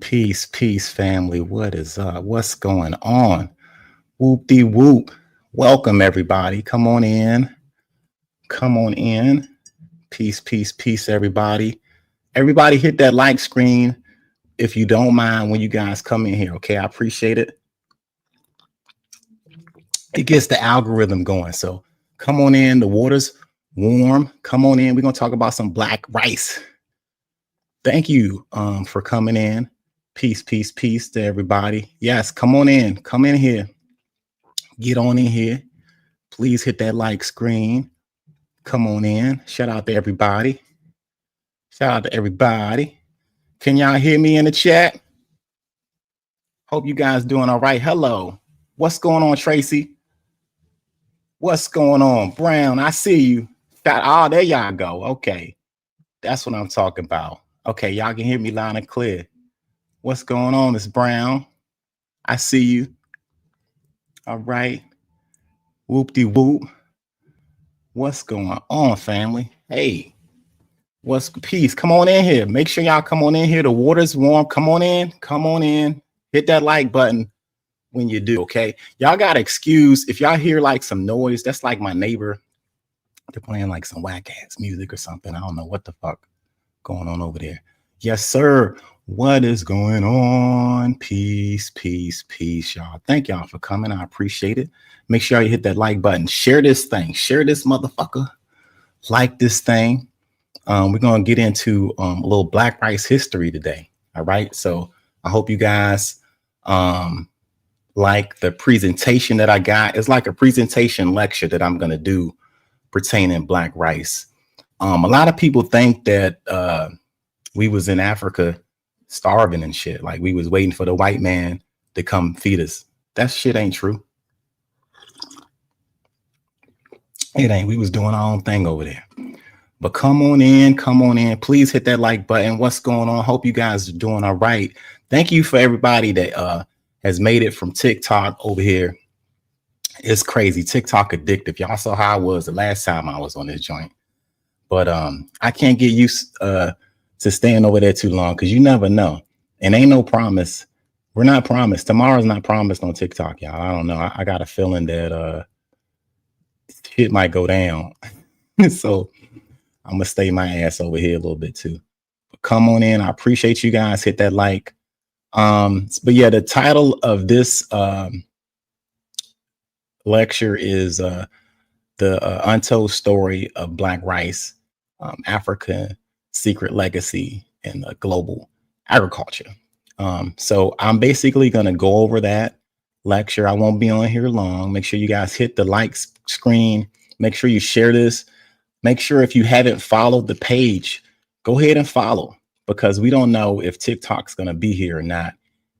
Peace, peace, family. What is up? What's going on? Whoop de whoop. Welcome, everybody. Come on in. Come on in. Peace, peace, peace, everybody. Everybody hit that like screen if you don't mind when you guys come in here. Okay, I appreciate it. It gets the algorithm going. So come on in. The water's warm. Come on in. We're going to talk about some black rice. Thank you for coming in. Peace, peace, peace to everybody. Yes, come on in. Come in here. Get on in here. Please hit that like screen. Come on in. Shout out to everybody. Shout out to everybody. Can y'all hear me in the chat? Hope you guys doing all right. Hello. What's going on, Tracy? What's going on? Brown, I see you. Oh, there y'all go. Okay. That's what I'm talking about. Okay, y'all can hear me loud and clear. What's going on, Miss Brown? I see you. All right. Whoop-de-whoop. What's going on, family? Hey, what's peace? Come on in here. Make sure y'all come on in here. The water's warm. Come on in. Come on in. Hit that like button when you do, okay? Y'all got to excuse if y'all hear like some noise. That's like my neighbor. They're playing like some whack-ass music or something. I don't know what the fuck going on over there. Yes, sir. What is going on? Peace, peace, peace, y'all. Thank y'all for coming. I appreciate it. Make sure you hit that like button. Share this thing. Share this motherfucker. Like this thing. We're going to get into a little black rice history today. All right. So I hope you guys like the presentation that I got. It's like a presentation lecture that I'm going to do pertaining black rice. A lot of people think that we was in Africa starving and shit. Like we was waiting for the white man to come feed us. That shit ain't true. It ain't. We was doing our own thing over there. But come on in. Come on in. Please hit that like button. What's going on? Hope you guys are doing all right. Thank you for everybody that has made it from TikTok over here. It's crazy. TikTok addictive. Y'all saw how I was the last time I was on this joint. But I can't get used to staying over there too long because you never know. And ain't no promise. We're not promised. Tomorrow's not promised on TikTok, y'all. I don't know. I got a feeling that shit might go down. So I'm going to stay my ass over here a little bit too. But come on in. I appreciate you guys. Hit that like. But yeah, the title of this lecture is the Untold Story of Black Rice, Africa Secret Legacy in global agriculture. So I'm basically going to go over that lecture. I won't be on here long. Make sure you guys hit the like screen. Make sure you share this. Make sure if you haven't followed the page, go ahead and follow because we don't know if TikTok's going to be here or not.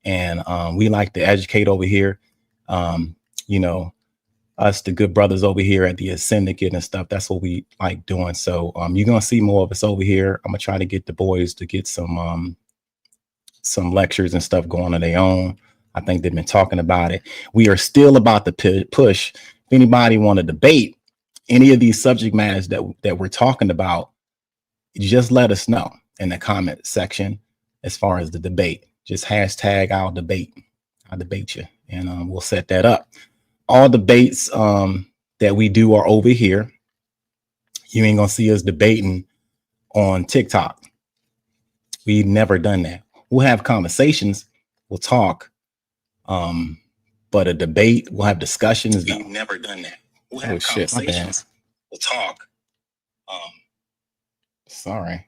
And we like to educate over here. You know, us, the good brothers over here at the Syndicate and stuff. That's what we like doing. So you're going to see more of us over here. I'm going to try to get the boys to get some lectures and stuff going on their own. I think they've been talking about it. We are still about to push. If anybody want to debate any of these subject matters that we're talking about, just let us know in the comment section as far as the debate. Just hashtag I'll debate you, and we'll set that up. All debates that we do are over here. You ain't gonna see us debating on TikTok. We've never done that. We'll have conversations, we'll talk, but a debate, we'll have discussions. We've never done that. We'll have conversations, we'll talk. Sorry,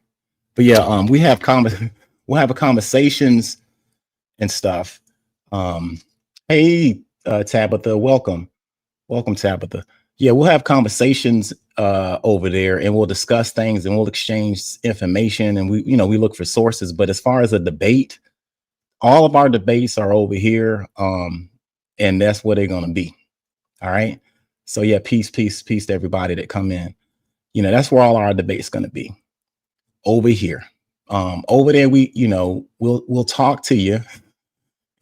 but yeah, we'll have conversations and stuff. Hey. Tabitha, welcome Tabitha. Yeah, we'll have conversations over there and we'll discuss things and we'll exchange information and we look for sources. But as far as a debate, all of our debates are over here, and that's where they're going to be. All right. So yeah, peace to everybody that come in. That's where all our debates going to be, over here. Over there, we'll talk to you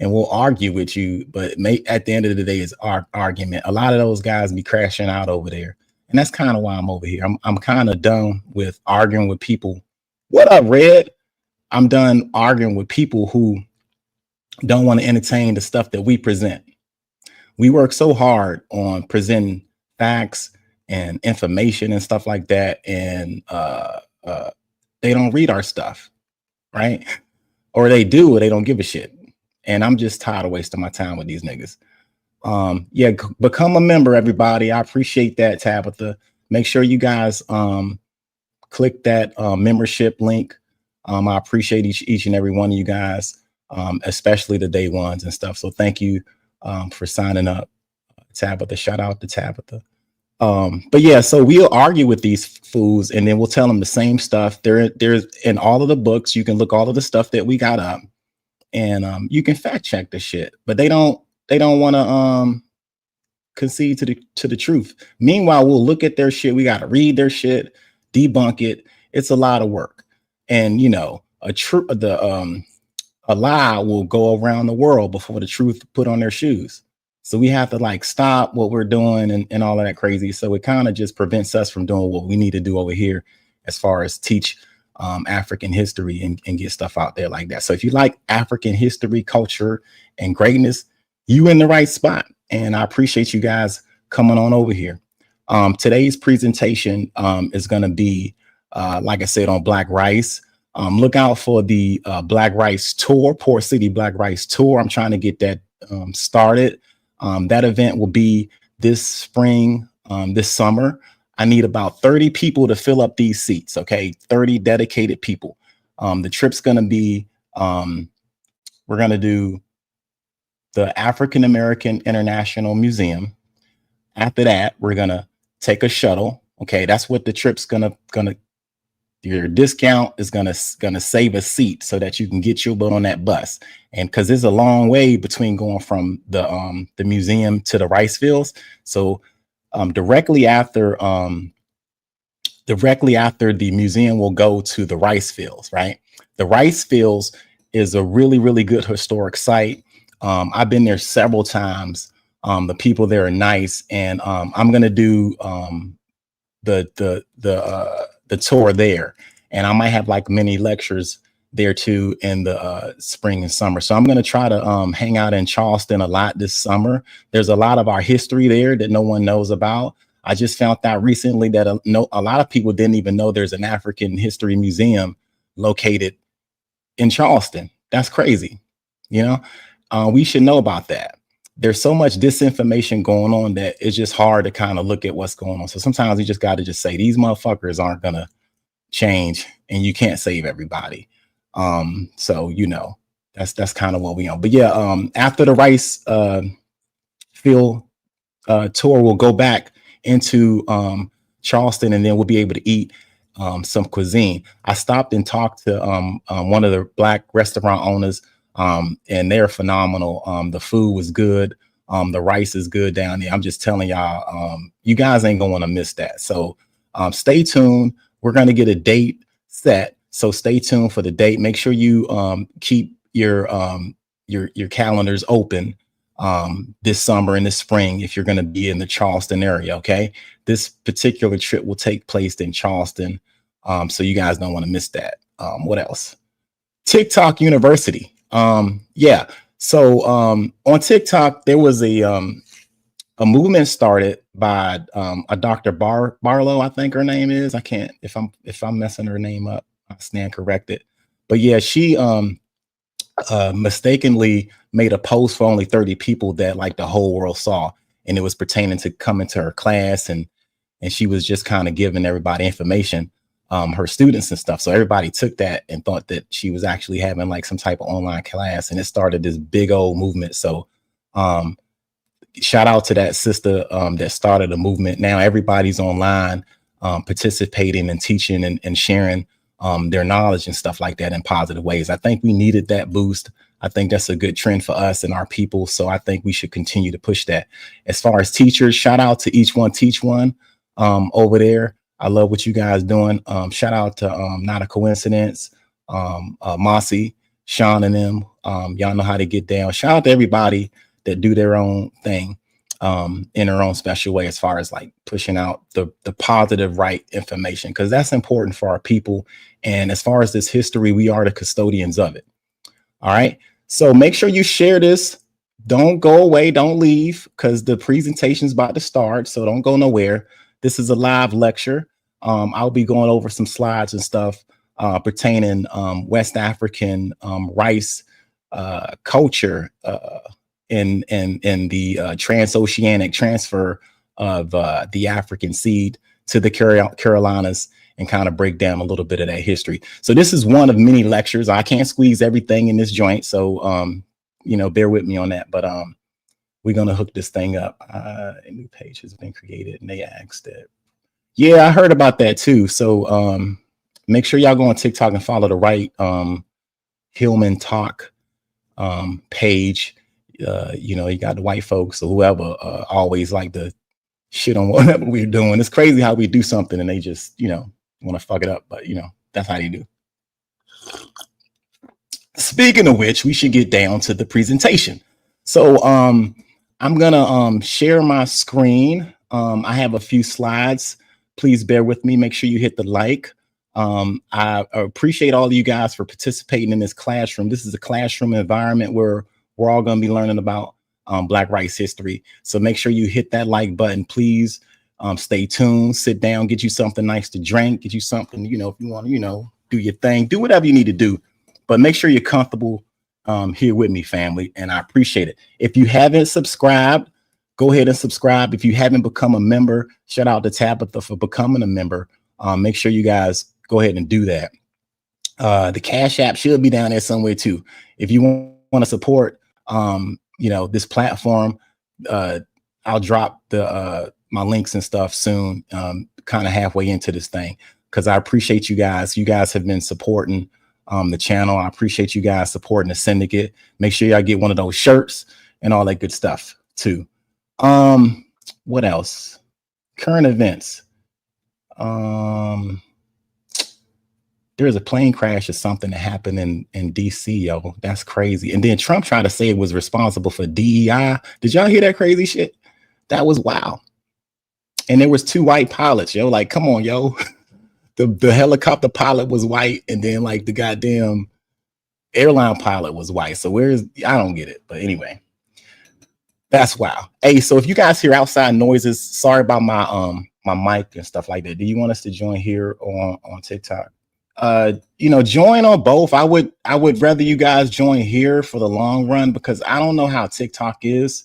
and we'll argue with you, but at the end of the day, it's our argument. A lot of those guys be crashing out over there, and that's kind of why I'm over here. I'm kind of done with arguing with people. What up, Red? I'm done arguing with people who don't want to entertain the stuff that we present. We work so hard on presenting facts and information and stuff like that, and they don't read our stuff, right? Or they do, or they don't give a shit. And I'm just tired of wasting my time with these niggas. Yeah, become a member, everybody. I appreciate that, Tabitha. Make sure you guys click that membership link. I appreciate each and every one of you guys, especially the day ones and stuff. So thank you for signing up, Tabitha. Shout out to Tabitha. But yeah, so we'll argue with these fools, and then we'll tell them the same stuff. There's in all of the books. You can look all of the stuff that we got up, and you can fact check the shit. But they don't want to concede to the truth. Meanwhile, we'll look at their shit. We got to read their shit, debunk it. It's a lot of work, and you know, a lie will go around the world before the truth put on their shoes. So we have to like stop what we're doing and all of that crazy. So it kind of just prevents us from doing what we need to do over here as far as teach African history and get stuff out there like that. So if you like African history, culture, and greatness, you in the right spot. And I appreciate you guys coming on over here. Today's presentation is going to be, like I said, on Black Rice. Look out for the Black Rice Tour, Port City Black Rice Tour. I'm trying to get that started. That event will be this spring, this summer. I need about 30 people to fill up these seats, okay? 30 dedicated people. The trip's going to be, we're going to do the African American International Museum. After that, we're going to take a shuttle, okay? That's what the trip's going to your discount is gonna save a seat so that you can get your butt on that bus. And because there's a long way between going from the museum to the rice fields. So directly after the museum, will go to the rice fields, right? The rice fields is a really, really good historic site. I've been there several times. The people there are nice, and I'm gonna do the tour there, and I might have like mini lectures there too in the spring and summer. So I'm going to try to hang out in Charleston a lot this summer. There's a lot of our history there that no one knows about. I just found out recently that a lot of people didn't even know there's an African history museum located in Charleston. That's crazy. You know, we should know about that. There's so much disinformation going on that it's just hard to kind of look at what's going on. So sometimes you just got to just say these motherfuckers aren't going to change, and you can't save everybody. So, you know, that's kind of what we on. But yeah, after the rice field tour, we'll go back into Charleston, and then we'll be able to eat some cuisine. I stopped and talked to one of the Black restaurant owners, and they're phenomenal. The food was good. The rice is good down there. I'm just telling y'all, you guys ain't gonna want to miss that. So stay tuned. We're gonna get a date set. So stay tuned for the date. Make sure you keep your calendars open this summer and this spring if you're gonna be in the Charleston area. Okay, this particular trip will take place in Charleston. So you guys don't want to miss that. What else? TikTok University. Yeah. So on TikTok, there was a movement started by a Dr. Barlow, I think her name is. I can't, if I'm messing her name up, I stand corrected. But yeah, she mistakenly made a post for only 30 people that like the whole world saw, and it was pertaining to coming to her class, and she was just kind of giving everybody information, her students and stuff. So everybody took that and thought that she was actually having like some type of online class, and it started this big old movement. So shout out to that sister that started a movement. Now everybody's online participating and teaching and sharing their knowledge and stuff like that in positive ways. I think we needed that boost. I think that's a good trend for us and our people. So I think we should continue to push that. As far as teachers, shout out to Each One Teach One over there. I love what you guys doing. Shout out to Not a Coincidence, Mossy, Sean and them. Y'all know how to get down. Shout out to everybody that do their own thing in their own special way, as far as like pushing out the positive, right information, because that's important for our people. And as far as this history, we are the custodians of it. All right. So make sure you share this. Don't go away. Don't leave because the presentation is about to start. So don't go nowhere. This is a live lecture. I'll be going over some slides and stuff pertaining West African rice culture in the transoceanic transfer of the African seed to the Carolinas, and kind of break down a little bit of that history. So this is one of many lectures. I can't squeeze everything in this joint, so you know, bear with me on that. But we're gonna hook this thing up. A new page has been created, and they asked it. Yeah, I heard about that too. So make sure y'all go on TikTok and follow the right Hillman Talk page. You know, you got the white folks or whoever always like to shit on whatever we're doing. It's crazy how we do something and they just, you know, want to fuck it up, but you know, that's how they do. Speaking of which, we should get down to the presentation. So I'm gonna share my screen. I have a few slides. Please bear with me. Make sure you hit the like. I appreciate all of you guys for participating in this classroom. This is a classroom environment where we're all going to be learning about Black rice history. So make sure you hit that like button, please. Stay tuned, sit down, get you something nice to drink, get you something, you know, if you want to, you know, do your thing, do whatever you need to do, but make sure you're comfortable here with me, family. And I appreciate it. If you haven't subscribed, go ahead and subscribe. If you haven't become a member, shout out to Tabitha for becoming a member. Make sure you guys go ahead and do that. The Cash App should be down there somewhere too. If you want to support, you know, this platform, I'll drop the my links and stuff soon, kind of halfway into this thing, because I appreciate you guys. You guys have been supporting the channel. I appreciate you guys supporting the syndicate. Make sure y'all get one of those shirts and all that good stuff too. What else? Current events. There's a plane crash or something that happened in DC, yo. That's crazy. And then Trump tried to say it was responsible for DEI. Did y'all hear that crazy shit? That was wild. And there was 2 white pilots, yo. Like, come on, yo. The helicopter pilot was white, and then like the goddamn airline pilot was white. So I don't get it. But anyway, that's wild. Hey, so if you guys hear outside noises, sorry about my my mic and stuff like that. Do you want us to join here on TikTok? You know, join on both. I would rather you guys join here for the long run, because I don't know how TikTok is.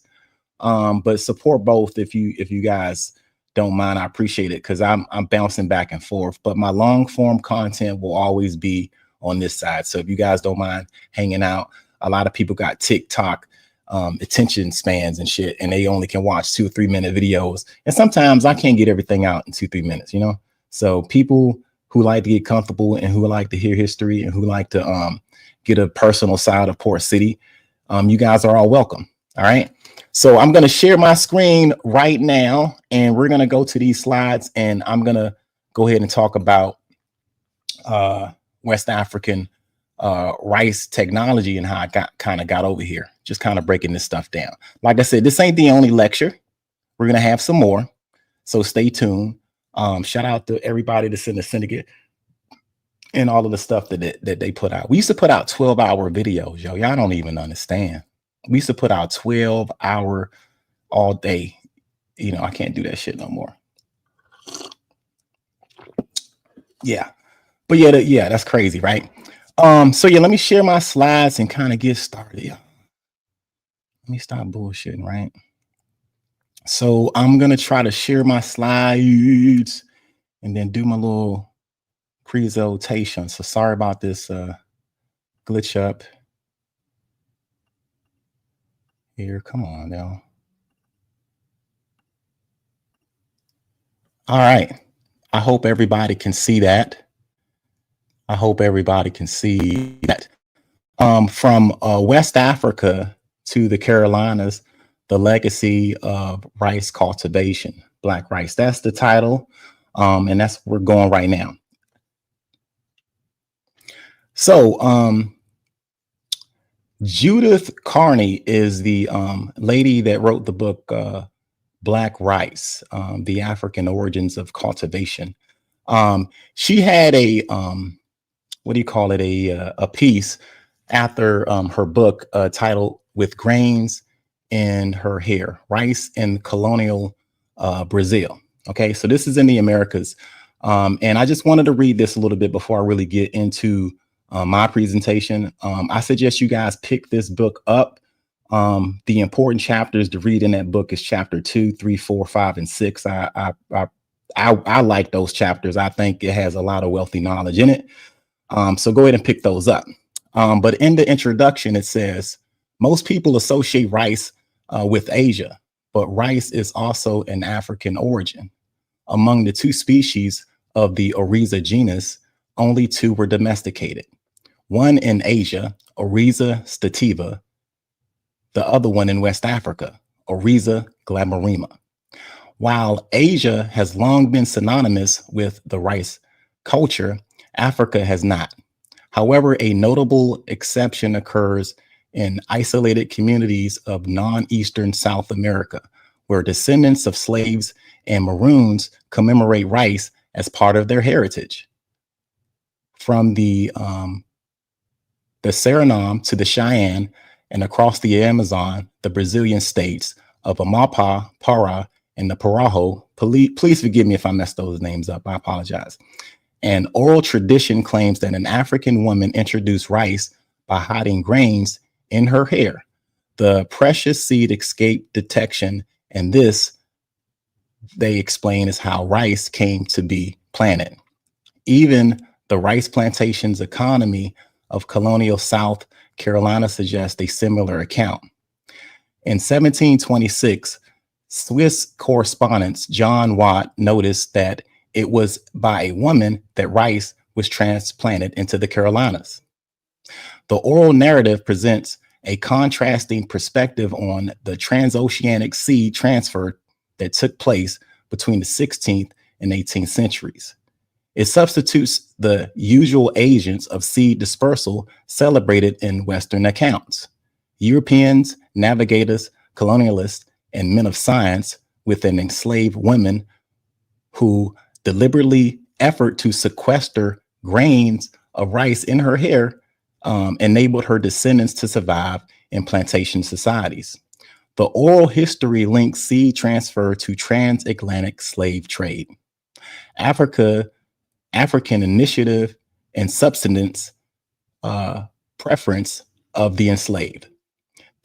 But support both if you guys don't mind. I appreciate it, because I'm bouncing back and forth, but my long form content will always be on this side. So if you guys don't mind hanging out, a lot of people got TikTok attention spans and shit, and they only can watch 2 or 3 minute videos, and sometimes I can't get everything out in 2-3 minutes, you know. So people who like to get comfortable and who like to hear history and who like to get a personal side of Port City, you guys are all welcome. All right. So I'm going to share my screen right now, and we're going to go to these slides, and I'm going to go ahead and talk about West African rice technology and how I got over here, just kind of breaking this stuff down. Like I said, this ain't the only lecture. We're going to have some more, so stay tuned. Shout out to everybody that's in the syndicate and all of the stuff that they put out. We used to put out 12-hour videos, yo. Y'all don't even understand. We used to put out 12-hour all day. You know, I can't do that shit no more. Yeah. But yeah, that's crazy, right? So yeah, let me share my slides and kind of get started. Let me stop bullshitting, right? So I'm gonna try to share my slides and then do my little presentation. So sorry about this glitch up here. Come on now. All right. I hope everybody can see that. I hope everybody can see that. From West Africa to the Carolinas, the legacy of rice cultivation, Black rice. That's the title. And that's where we're going right now. So Judith Carney is the lady that wrote the book Black Rice, the African Origins of Cultivation. She had a what do you call it, a piece after her book titled With Grains in Her Hair, Rice in Colonial Brazil. Okay, so this is in the Americas. And I just wanted to read this a little bit before I really get into my presentation. I suggest you guys pick this book up. The important chapters to read in that book is chapter 2, 3, 4, 5, and 6. I like those chapters. I think it has a lot of wealthy knowledge in it. So go ahead and pick those up. But in the introduction, it says, most people associate rice with Asia, but rice is also an African origin. Among the two species of the Oryza genus, only two were domesticated. One in Asia, Oryza stativa, the other one in West Africa, Oryza glamourima. While Asia has long been synonymous with the rice culture, Africa has not. However, a notable exception occurs in isolated communities of non-Eastern South America, where descendants of slaves and Maroons commemorate rice as part of their heritage. From the Suriname to the Cheyenne and across the Amazon, the Brazilian states of Amapá, Pará, and the Parajo, please forgive me if I messed those names up, I apologize. And oral tradition claims that an African woman introduced rice by hiding grains in her hair. The precious seed escaped detection, and this, they explain, is how rice came to be planted. Even the rice plantations economy of colonial South Carolina suggests a similar account. In 1726, Swiss correspondent John Watt noticed that it was by a woman that rice was transplanted into the Carolinas. The oral narrative presents a contrasting perspective on the transoceanic seed transfer that took place between the 16th and 18th centuries. It substitutes the usual agents of seed dispersal celebrated in Western accounts. Europeans, navigators, colonialists, and men of science with an enslaved women who deliberately effort to sequester grains of rice in her hair enabled her descendants to survive in plantation societies. The oral history links seed transfer to transatlantic slave trade. African initiative and subsistence preference of the enslaved.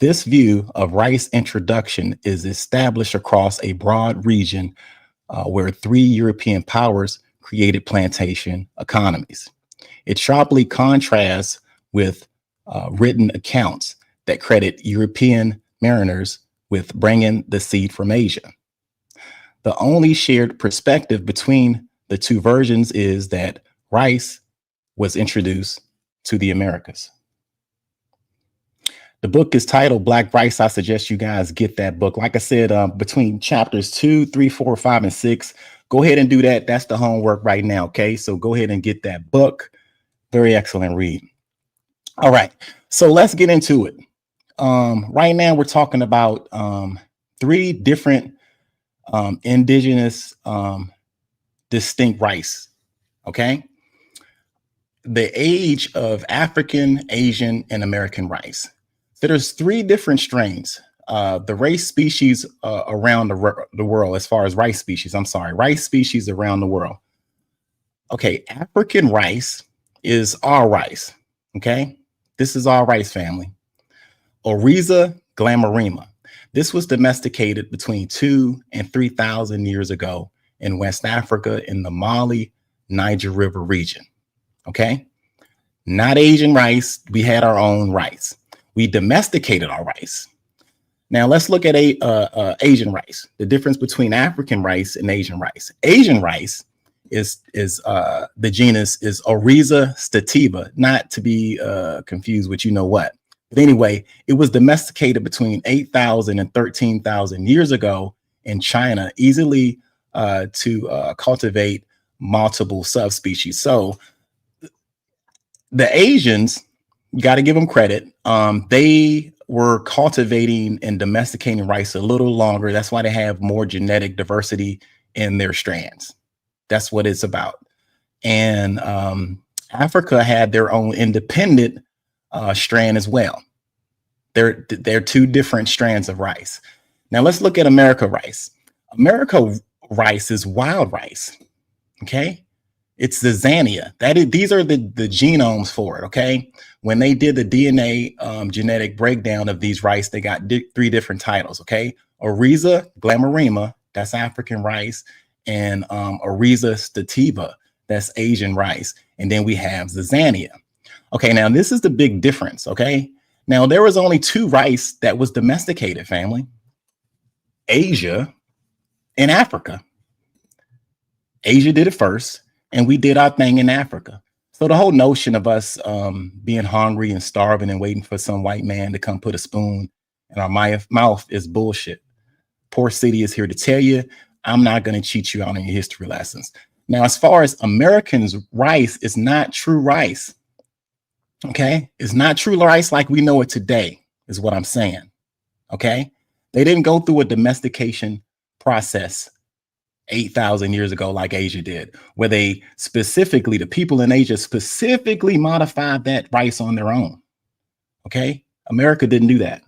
This view of rice introduction is established across a broad region where three European powers created plantation economies. It sharply contrasts with written accounts that credit European mariners with bringing the seed from Asia. The only shared perspective between the two versions is that rice was introduced to the Americas. The book is titled Black Rice. I suggest you guys get that book. Like I said, between chapters 2, 3, 4, 5, and 6, go ahead and do that. That's the homework right now. Okay, so go ahead and get that book. Very excellent read. All right, so let's get into it. Right now, we're talking about 3 different indigenous distinct rice. Okay, the age of African, Asian, and American rice. So there's 3 different strains. The rice species around the world, as far as rice species, rice species around the world. Okay, African rice is our rice. Okay, this is our rice family. Oryza glamourima. This was domesticated between 2,000 and 3,000 years ago in West Africa in the Mali, Niger River region. Okay, not Asian rice. We had our own rice. We domesticated our rice. Now let's look at Asian rice. The difference between African rice and Asian rice. Asian rice is the genus is Oryza stativa, not to be confused with you know what. But anyway, it was domesticated between 8,000 and 13,000 years ago in China, easily to cultivate multiple subspecies. So the Asians, you got to give them credit. They were cultivating and domesticating rice a little longer. That's why they have more genetic diversity in their strands. That's what it's about. And Africa had their own independent strand as well. They're two different strands of rice. Now let's look at America rice. America rice is wild rice. Okay, it's the Zania. These are the genomes for it. Okay, when they did the DNA genetic breakdown of these rice, they got three different titles. Okay, Oriza glamourima, that's African rice, and Oriza stativa, that's Asian rice, and then we have the Zania. Okay, now this is the big difference. Okay, now there was only two rice that was domesticated, family: Asia and Africa. Asia did it first, and we did our thing in Africa. So the whole notion of us being hungry and starving and waiting for some white man to come put a spoon in our mouth is bullshit. Poor City is here to tell you, I'm not going to cheat you out on your history lessons. Now, as far as Americans' rice, it's not true rice. Okay, it's not true rice like we know it today, is what I'm saying. Okay, they didn't go through a domestication process 8,000 years ago like Asia did, where they specifically, the people in Asia specifically modified that rice on their own. Okay, America didn't do that.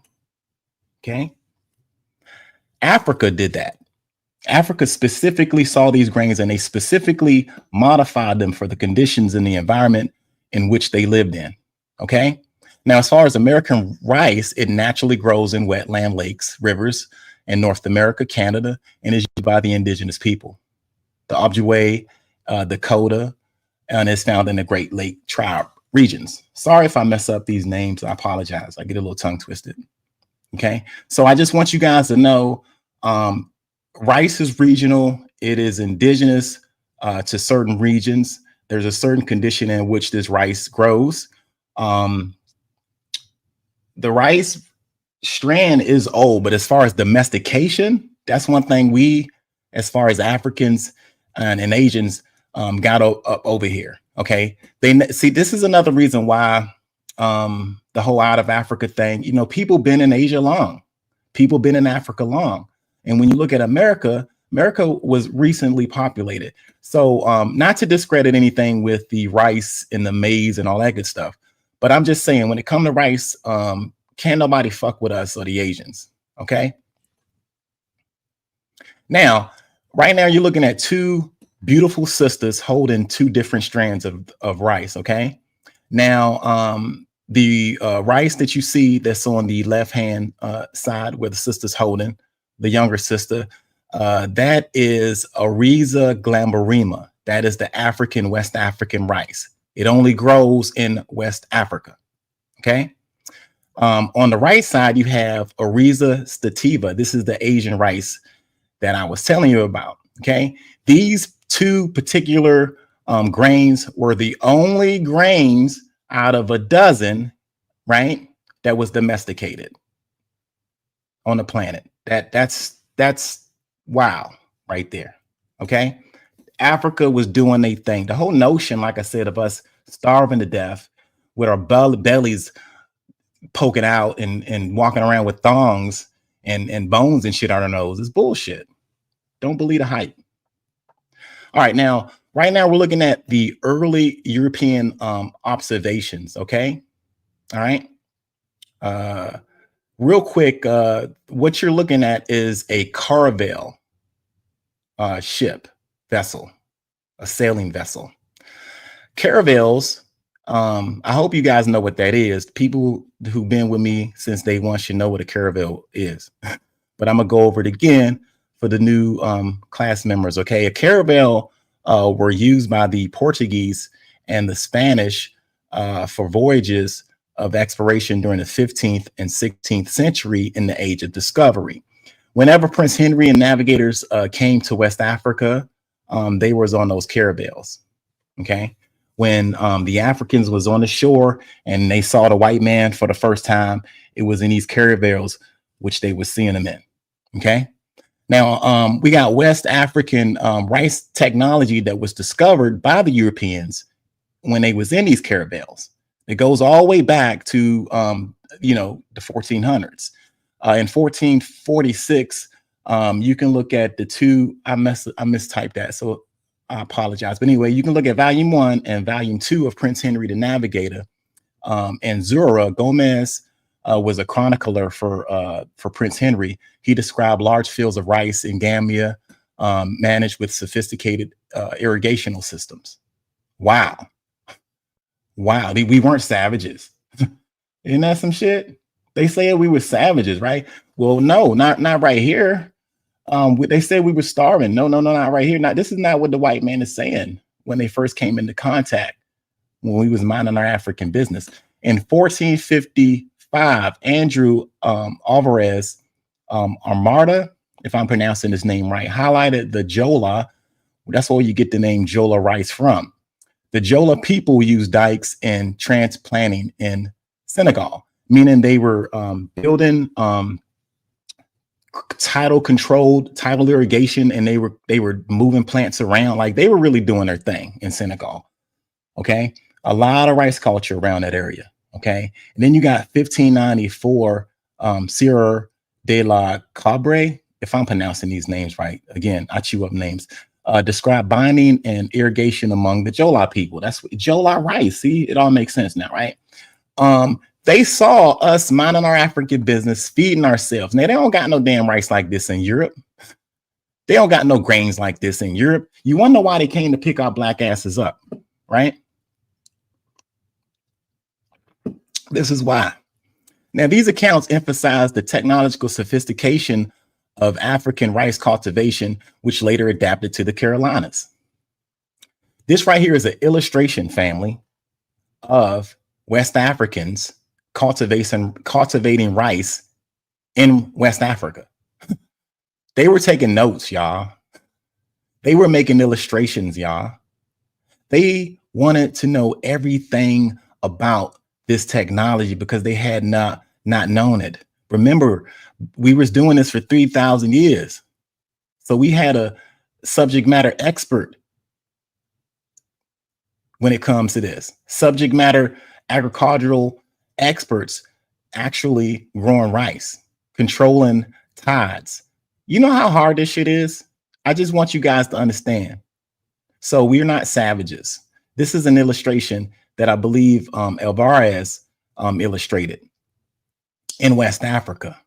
Okay, Africa did that. Africa specifically saw these grains and they specifically modified them for the conditions in the environment in which they lived in. Okay, now as far as American rice, it naturally grows in wetland lakes, rivers in North America, Canada, and is used by the indigenous people, the Ojibwe, Dakota, and is found in the Great Lake tribe regions. Sorry if I mess up these names. I apologize. I get a little tongue twisted. Okay, so I just want you guys to know rice is regional. It is indigenous to certain regions. There's a certain condition in which this rice grows. The rice strand is old, but as far as domestication, that's one thing we, as far as Africans and Asians, got up over here. Okay, they see, this is another reason why the whole out of Africa thing, you know, people been in Asia long, people been in Africa long. And when you look at America, America was recently populated. So not to discredit anything with the rice and the maize and all that good stuff, but I'm just saying when it comes to rice, can't nobody fuck with us or the Asians. Okay. Now, right now you're looking at two beautiful sisters holding two different strands of rice. Okay. Now, the rice that you see that's on the left hand side where the sister's holding, the younger sister, that is Oriza glamourima. That is the African, West African rice. It only grows in West Africa. Okay. On the right side, you have Oriza stativa. This is the Asian rice that I was telling you about. Okay. These two particular grains were the only grains out of a dozen, right, that was domesticated on the planet. That's wow right there. Okay. Africa was doing their thing. The whole notion, like I said, of us starving to death with our bellies poking out and walking around with thongs and bones and shit on our nose is bullshit. Don't believe the hype. All right, now, right now we're looking at the early European observations. Okay. All right. Real quick, what you're looking at is a caravel ship vessel, a sailing vessel. Caravels, I hope you guys know what that is. People who've been with me since day one should know what a caravel is. But I'm gonna go over it again for the new class members. Okay, a caravel were used by the Portuguese and the Spanish for voyages of exploration during the 15th and 16th century in the Age of Discovery. Whenever Prince Henry and navigators came to West Africa, they was on those caravels. Okay, when the Africans was on the shore and they saw the white man for the first time, it was in these caravels which they were seeing them in. Okay, now we got West African rice technology that was discovered by the Europeans when they was in these caravels. It goes all the way back to you know, the 1400s. In 1446, you can look at the two. I mistyped that, so I apologize. But anyway, you can look at volume 1 and volume 2 of Prince Henry the Navigator. And Zura Gomez was a chronicler for Prince Henry. He described large fields of rice in Gambia, managed with sophisticated irrigational systems. Wow. Wow. We weren't savages. Isn't that some shit? They said we were savages, right? Well, no, not right here. They said we were starving. No, not right here. This is not what the white man is saying when they first came into contact, when we was minding our African business. In 1455, Andrew Alvarez Armada, if I'm pronouncing his name right, highlighted the Jola. That's where you get the name Jola rice from. The Jola people used dikes and transplanting in Senegal, meaning they were building tidal irrigation, and they were moving plants around. Like, they were really doing their thing in Senegal. Okay, a lot of rice culture around that area. Okay, and then you got 1594, Sieur de la Cabre, if I'm pronouncing these names right. Again, I chew up names. Describe binding and irrigation among the Jola people. That's what Jola rice. See, it all makes sense now, right? They saw us minding our African business, feeding ourselves. Now, they don't got no damn rice like this in Europe. They don't got no grains like this in Europe. You wonder why they came to pick our black asses up, right? This is why. Now, these accounts emphasize the technological sophistication of African rice cultivation, which later adapted to the Carolinas. This right here is an illustration, family, of West Africans cultivating rice in West Africa. They were taking notes, y'all. They were making illustrations, y'all. They wanted to know everything about this technology because they had not known it. Remember, we was doing this for 3,000 years. So we had a subject matter expert when it comes to this. Subject matter agricultural experts actually growing rice, controlling tides. You know how hard this shit is? I just want you guys to understand. So we're not savages. This is an illustration that I believe Alvarez illustrated in West Africa.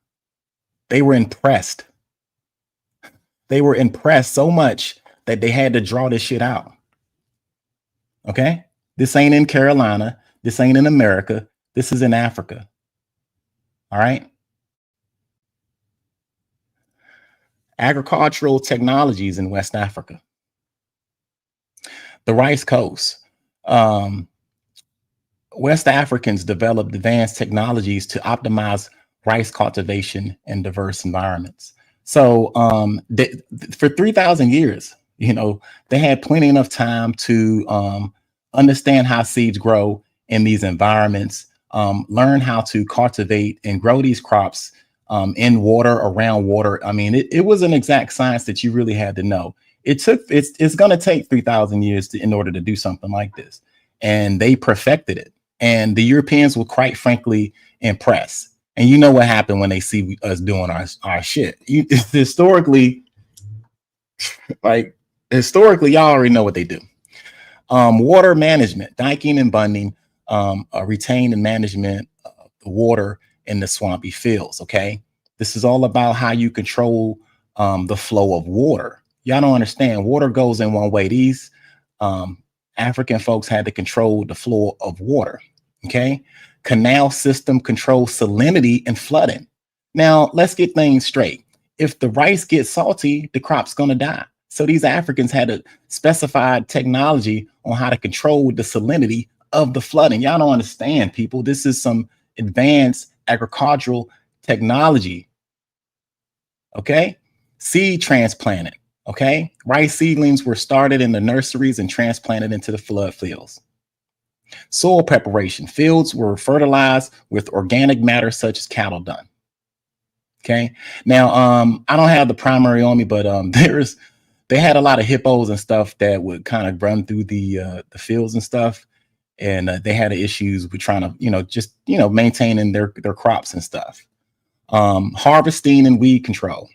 They were impressed. They were impressed so much that they had to draw this shit out. Okay? This ain't in Carolina. This ain't in America. This is in Africa. All right? Agricultural technologies in West Africa. The Rice Coast. West Africans developed advanced technologies to optimize rice cultivation in diverse environments. So for 3,000 years, you know, they had plenty enough time to understand how seeds grow in these environments, learn how to cultivate and grow these crops in water, around water. I mean, it was an exact science that you really had to know. It's going to take 3,000 years in order to do something like this. And they perfected it. And the Europeans were quite frankly impressed. And you know what happened when they see us doing our shit. Historically, y'all already know what they do. Water management, diking and bunding, retain and management of the water in the swampy fields. Okay, this is all about how you control the flow of water. Y'all don't understand. Water goes in one way. These African folks had to control the flow of water. Okay, canal system controls salinity and flooding. Now let's get things straight. If the rice gets salty, the crop's gonna die. So these Africans had a specified technology on how to control the salinity of the flooding. Y'all don't understand, people. This is some advanced agricultural technology. Okay, seed transplanting. Okay, rice seedlings were started in the nurseries and transplanted into the flood fields. Soil preparation. Fields were fertilized with organic matter such as cattle dung. Okay. Now, I don't have the primary on me, but they had a lot of hippos and stuff that would kind of run through the fields and stuff, and they had issues with trying to, maintaining their crops and stuff. Harvesting and weed control.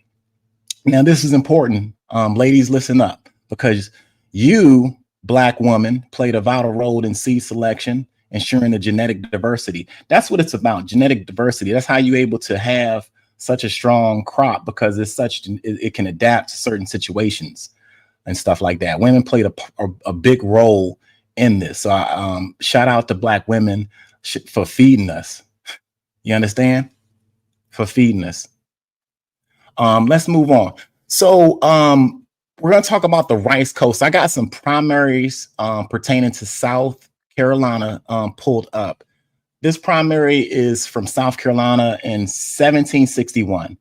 Now, this is important. Ladies, listen up, because you, Black woman, played a vital role in seed selection ensuring the genetic diversity. That's what it's about, genetic diversity. That's how you're able to have such a strong crop, because it can adapt to certain situations and stuff like that. Women played a big role in this. So shout out to Black women for feeding us. You understand? For feeding us. Let's move on. So we're going to talk about the Rice Coast. I got some primaries pertaining to South Carolina pulled up. This primary is from South Carolina in 1761.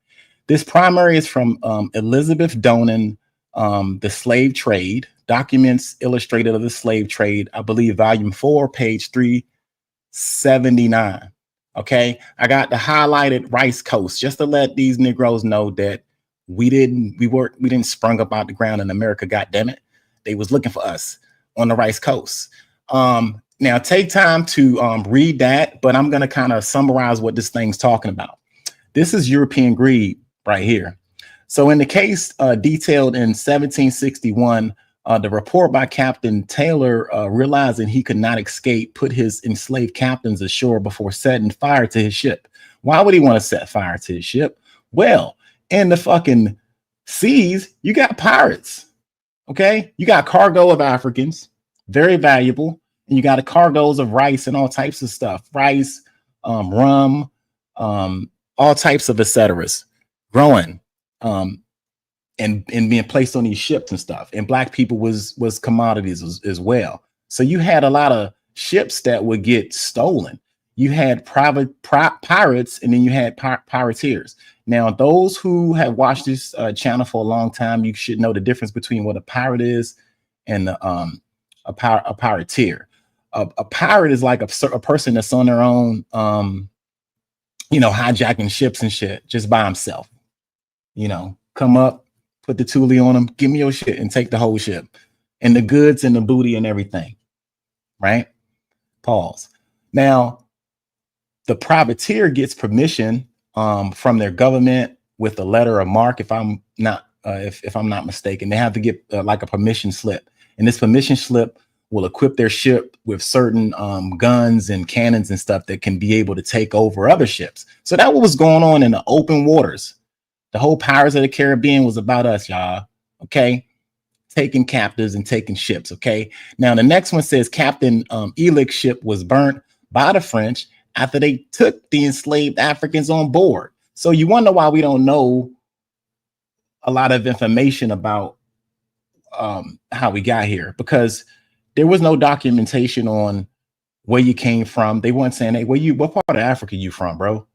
This primary is from Elizabeth Donan, The Slave Trade, Documents Illustrated of the Slave Trade, I believe volume 4, page 379. Okay, I got the highlighted Rice Coast just to let these Negroes know that we didn't sprung up out the ground in America. God damn it, they was looking for us on the Rice Coast. Now take time to read that, but I'm going to kind of summarize what this thing's talking about. This is European greed right here. So in the case detailed in 1761, the report by Captain Taylor, realizing he could not escape, put his enslaved captains ashore before setting fire to his ship. Why would he want to set fire to his ship? Well, in the fucking seas, you got pirates. Okay, you got cargo of Africans, very valuable, and you got the cargoes of rice and all types of stuff, rice, rum, all types of et ceteras, growing, and being placed on these ships and stuff. And Black people was commodities as well. So you had a lot of ships that would get stolen. You had pirates, and then you had pirateers. Now, those who have watched this channel for a long time, you should know the difference between what a pirate is and a pirateer. A pirate is like a person that's on their own, hijacking ships and shit just by himself. Come up, put the toolie on them, give me your shit, and take the whole ship and the goods and the booty and everything. Right? Pause. Now, the privateer gets permission from their government with a letter of marque. If I'm not mistaken, they have to get like a permission slip, and this permission slip will equip their ship with certain guns and cannons and stuff that can be able to take over other ships. So that was going on in the open waters. The whole Pirates of the Caribbean was about us, y'all. Okay, taking captives and taking ships. Okay, now the next one says Captain Elick's ship was burnt by the French after they took the enslaved Africans on board. So you wonder why we don't know a lot of information about how we got here, because there was no documentation on where you came from. They weren't saying, hey, what part of Africa you from, bro?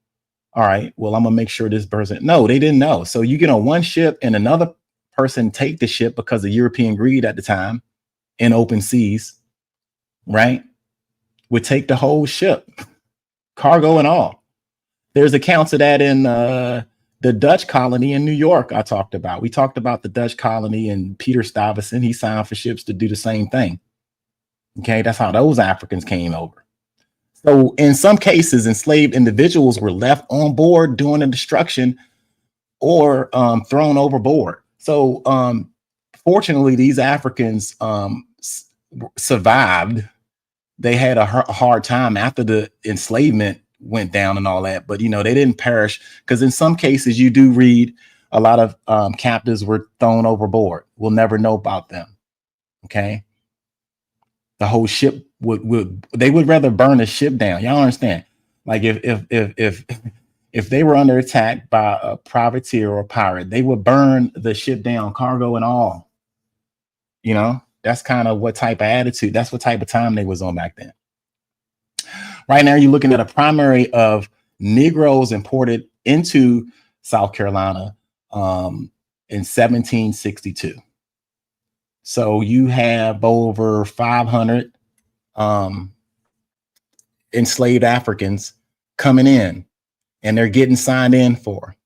All right, well, I'm gonna make sure this person. No, they didn't know. So you get on one ship and another person take the ship because of European greed at the time in open seas, right? Would take the whole ship, cargo and all. There's accounts of that in the Dutch colony in New York. We talked about the Dutch colony, and Peter Stuyvesant, he signed for ships to do the same thing. Okay, that's how those Africans came over. So in some cases, enslaved individuals were left on board during the destruction or thrown overboard. So fortunately, these Africans survived. They had a hard time after the enslavement went down and all that, but they didn't perish, because in some cases you do read a lot of captives were thrown overboard. We'll never know about them. Okay, the whole ship they would rather burn the ship down. Y'all understand? Like if they were under attack by a privateer or a pirate, they would burn the ship down, cargo and all. That's kind of what type of attitude, that's what type of time they was on back then. Right now, you're looking at a primary of Negroes imported into South Carolina in 1762. So you have over 500 enslaved Africans coming in, and they're getting signed in for.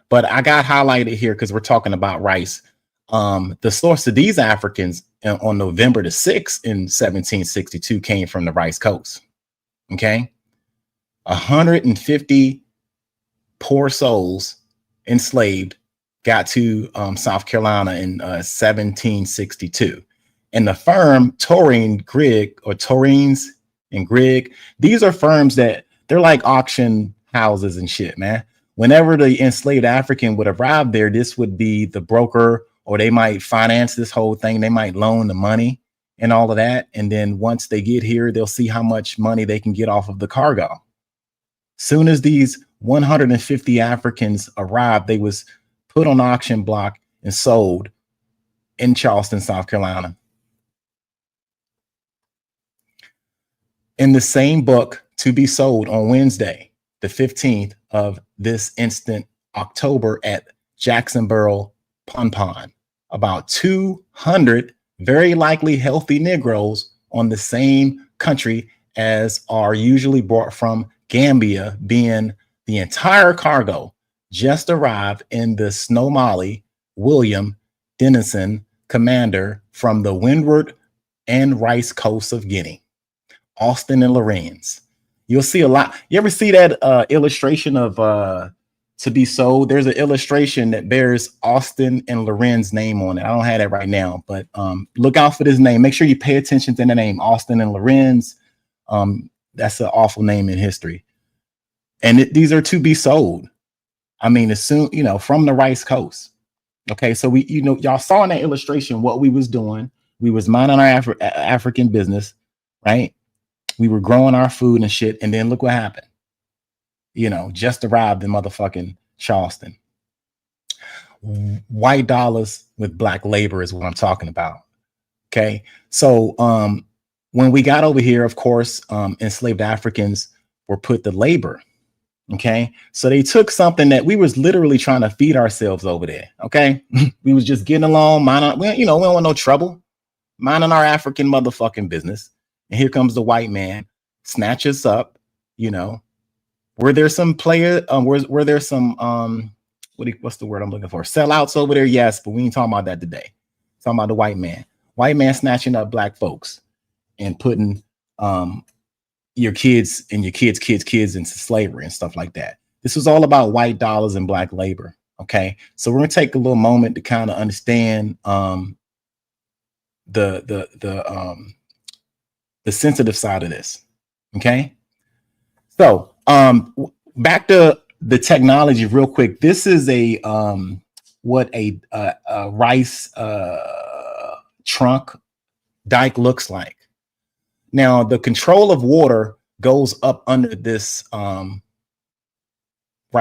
But I got highlighted here because we're talking about rice. The source of these Africans on November the 6th in 1762 came from the Rice Coast. Okay, 150 poor souls enslaved got to South Carolina in 1762, and the firm Torrens and Grigg. These are firms that they're like auction houses and shit, man. Whenever the enslaved African would arrive there, this would be the broker, or they might finance this whole thing. They might loan the money and all of that. And then once they get here, they'll see how much money they can get off of the cargo. Soon as these 150 Africans arrived, they was put on auction block and sold in Charleston, South Carolina. In the same book, to be sold on Wednesday, the 15th of this instant October at Jacksonboro Pon, about 200 very likely healthy Negroes on the same country as are usually brought from Gambia, being the entire cargo just arrived in the Snow William Dennison, commander from the Windward and Rice coast of Guinea, Austin and Lorenz. You'll see a lot. You ever see that illustration of to be sold? There's an illustration that bears Austin and Lorenz name on it. I don't have that right now, but look out for this name. Make sure you pay attention to the name, Austin and Lorenz. That's an awful name in history. And these are to be sold. I mean, as soon, from the Rice Coast. Okay, so we, y'all saw in that illustration what we was doing. We was minding our African business, right? We were growing our food and shit, and then look what happened. Just arrived in motherfucking Charleston. White dollars with black labor is what I'm talking about. Okay, so when we got over here, of course, enslaved Africans were put to labor. Okay, so they took something that we was literally trying to feed ourselves over there. Okay, we was just getting along, we don't want no trouble, minding our African motherfucking business. And here comes the white man, snatch us up. Were there some were there some what's the word I'm looking for? Sellouts over there? Yes, but we ain't talking about that today. Talking about the white man. White man snatching up black folks and putting your kids and your kids into slavery and stuff like that. This was all about white dollars and black labor. Okay, so we're gonna take a little moment to kind of understand the sensitive side of this. Okay, so back to the technology real quick. This is a rice trunk dike looks like. Now, the control of water goes up under this right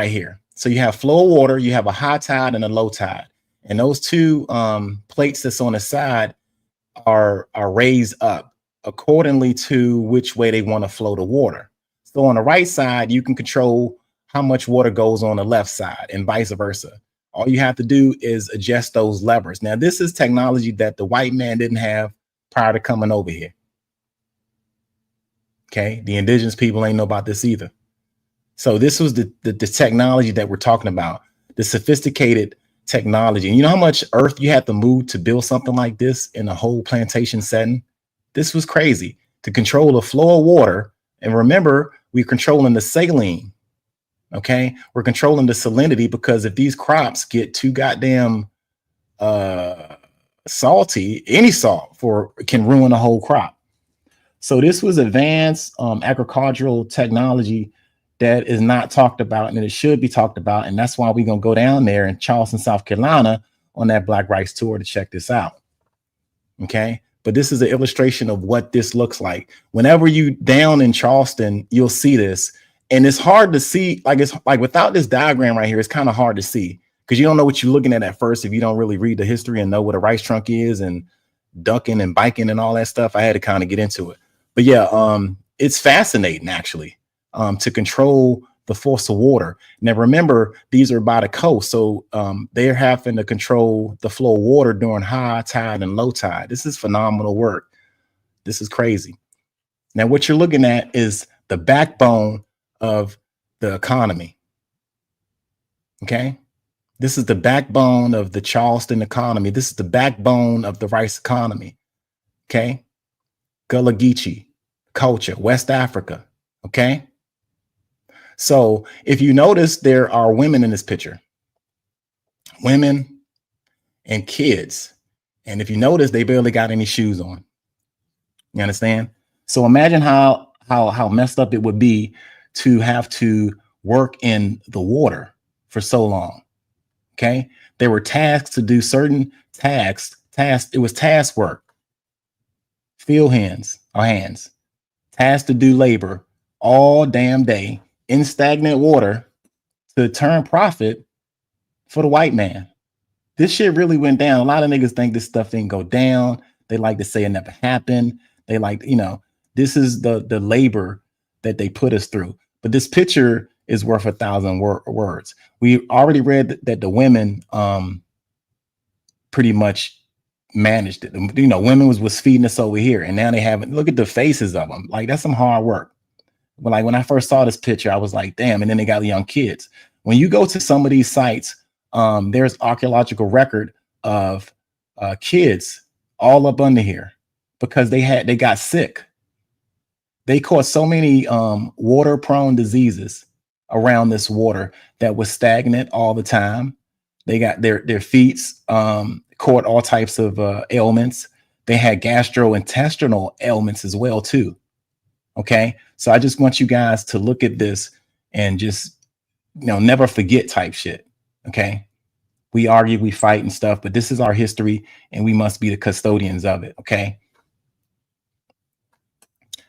here. So you have flow of water, you have a high tide and a low tide. And those two plates that's on the side are raised up accordingly to which way they want to flow the water. So on the right side, you can control how much water goes on the left side and vice versa. All you have to do is adjust those levers. Now, this is technology that the white man didn't have prior to coming over here. Okay, the indigenous people ain't know about this either. So this was the technology that we're talking about, the sophisticated technology. And you know how much earth you had to move to build something like this in a whole plantation setting? This was crazy to control the flow of water. And remember, we're controlling the saline. Okay, we're controlling the salinity, because if these crops get too goddamn salty, any salt can ruin a whole crop. So this was advanced agricultural technology that is not talked about, and it should be talked about. And that's why we're going to go down there in Charleston, South Carolina on that Black Rice tour to check this out. Okay, but this is an illustration of what this looks like. Whenever you down in Charleston, you'll see this. And it's hard to see, it's like without this diagram right here, it's kind of hard to see because you don't know what you're looking at first if you don't really read the history and know what a rice trunk is and ducking and biking and all that stuff. I had to kind of get into it. But yeah, it's fascinating actually to control the force of water. Now remember, these are by the coast, so they're having to control the flow of water during high tide and low tide. This is phenomenal work. This is crazy. Now what you're looking at is the backbone of the economy. Okay, this is the backbone of the Charleston economy. This is the backbone of the rice economy. Okay, Gullah Geechee culture, West Africa. Okay, so if you notice, there are women in this picture, women and kids, and if you notice, they barely got any shoes on. You understand? So imagine how how messed up it would be to have to work in the water for so long. Okay, they were tasked to do certain tasks. It was task work, field hands, tasked to do labor all damn day in stagnant water to turn profit for the white man. This shit really went down. A lot of niggas think this stuff didn't go down. They like to say it never happened. They like, this is the labor that they put us through. But this picture is worth 1,000 words. We already read that the women pretty much managed it. Women was feeding us over here, and now they haven't. Look at the faces of them. Like, that's some hard work. But like when I first saw this picture, I was like, damn. And then they got young kids. When you go to some of these sites, there's archaeological record of kids all up under here because they got sick. They caught so many water prone diseases around this water that was stagnant all the time. They got their feet caught all types of ailments. They had gastrointestinal ailments as well too. Okay, so I just want you guys to look at this and just never forget type shit. Okay, we argue, we fight and stuff, but this is our history and we must be the custodians of it. Okay,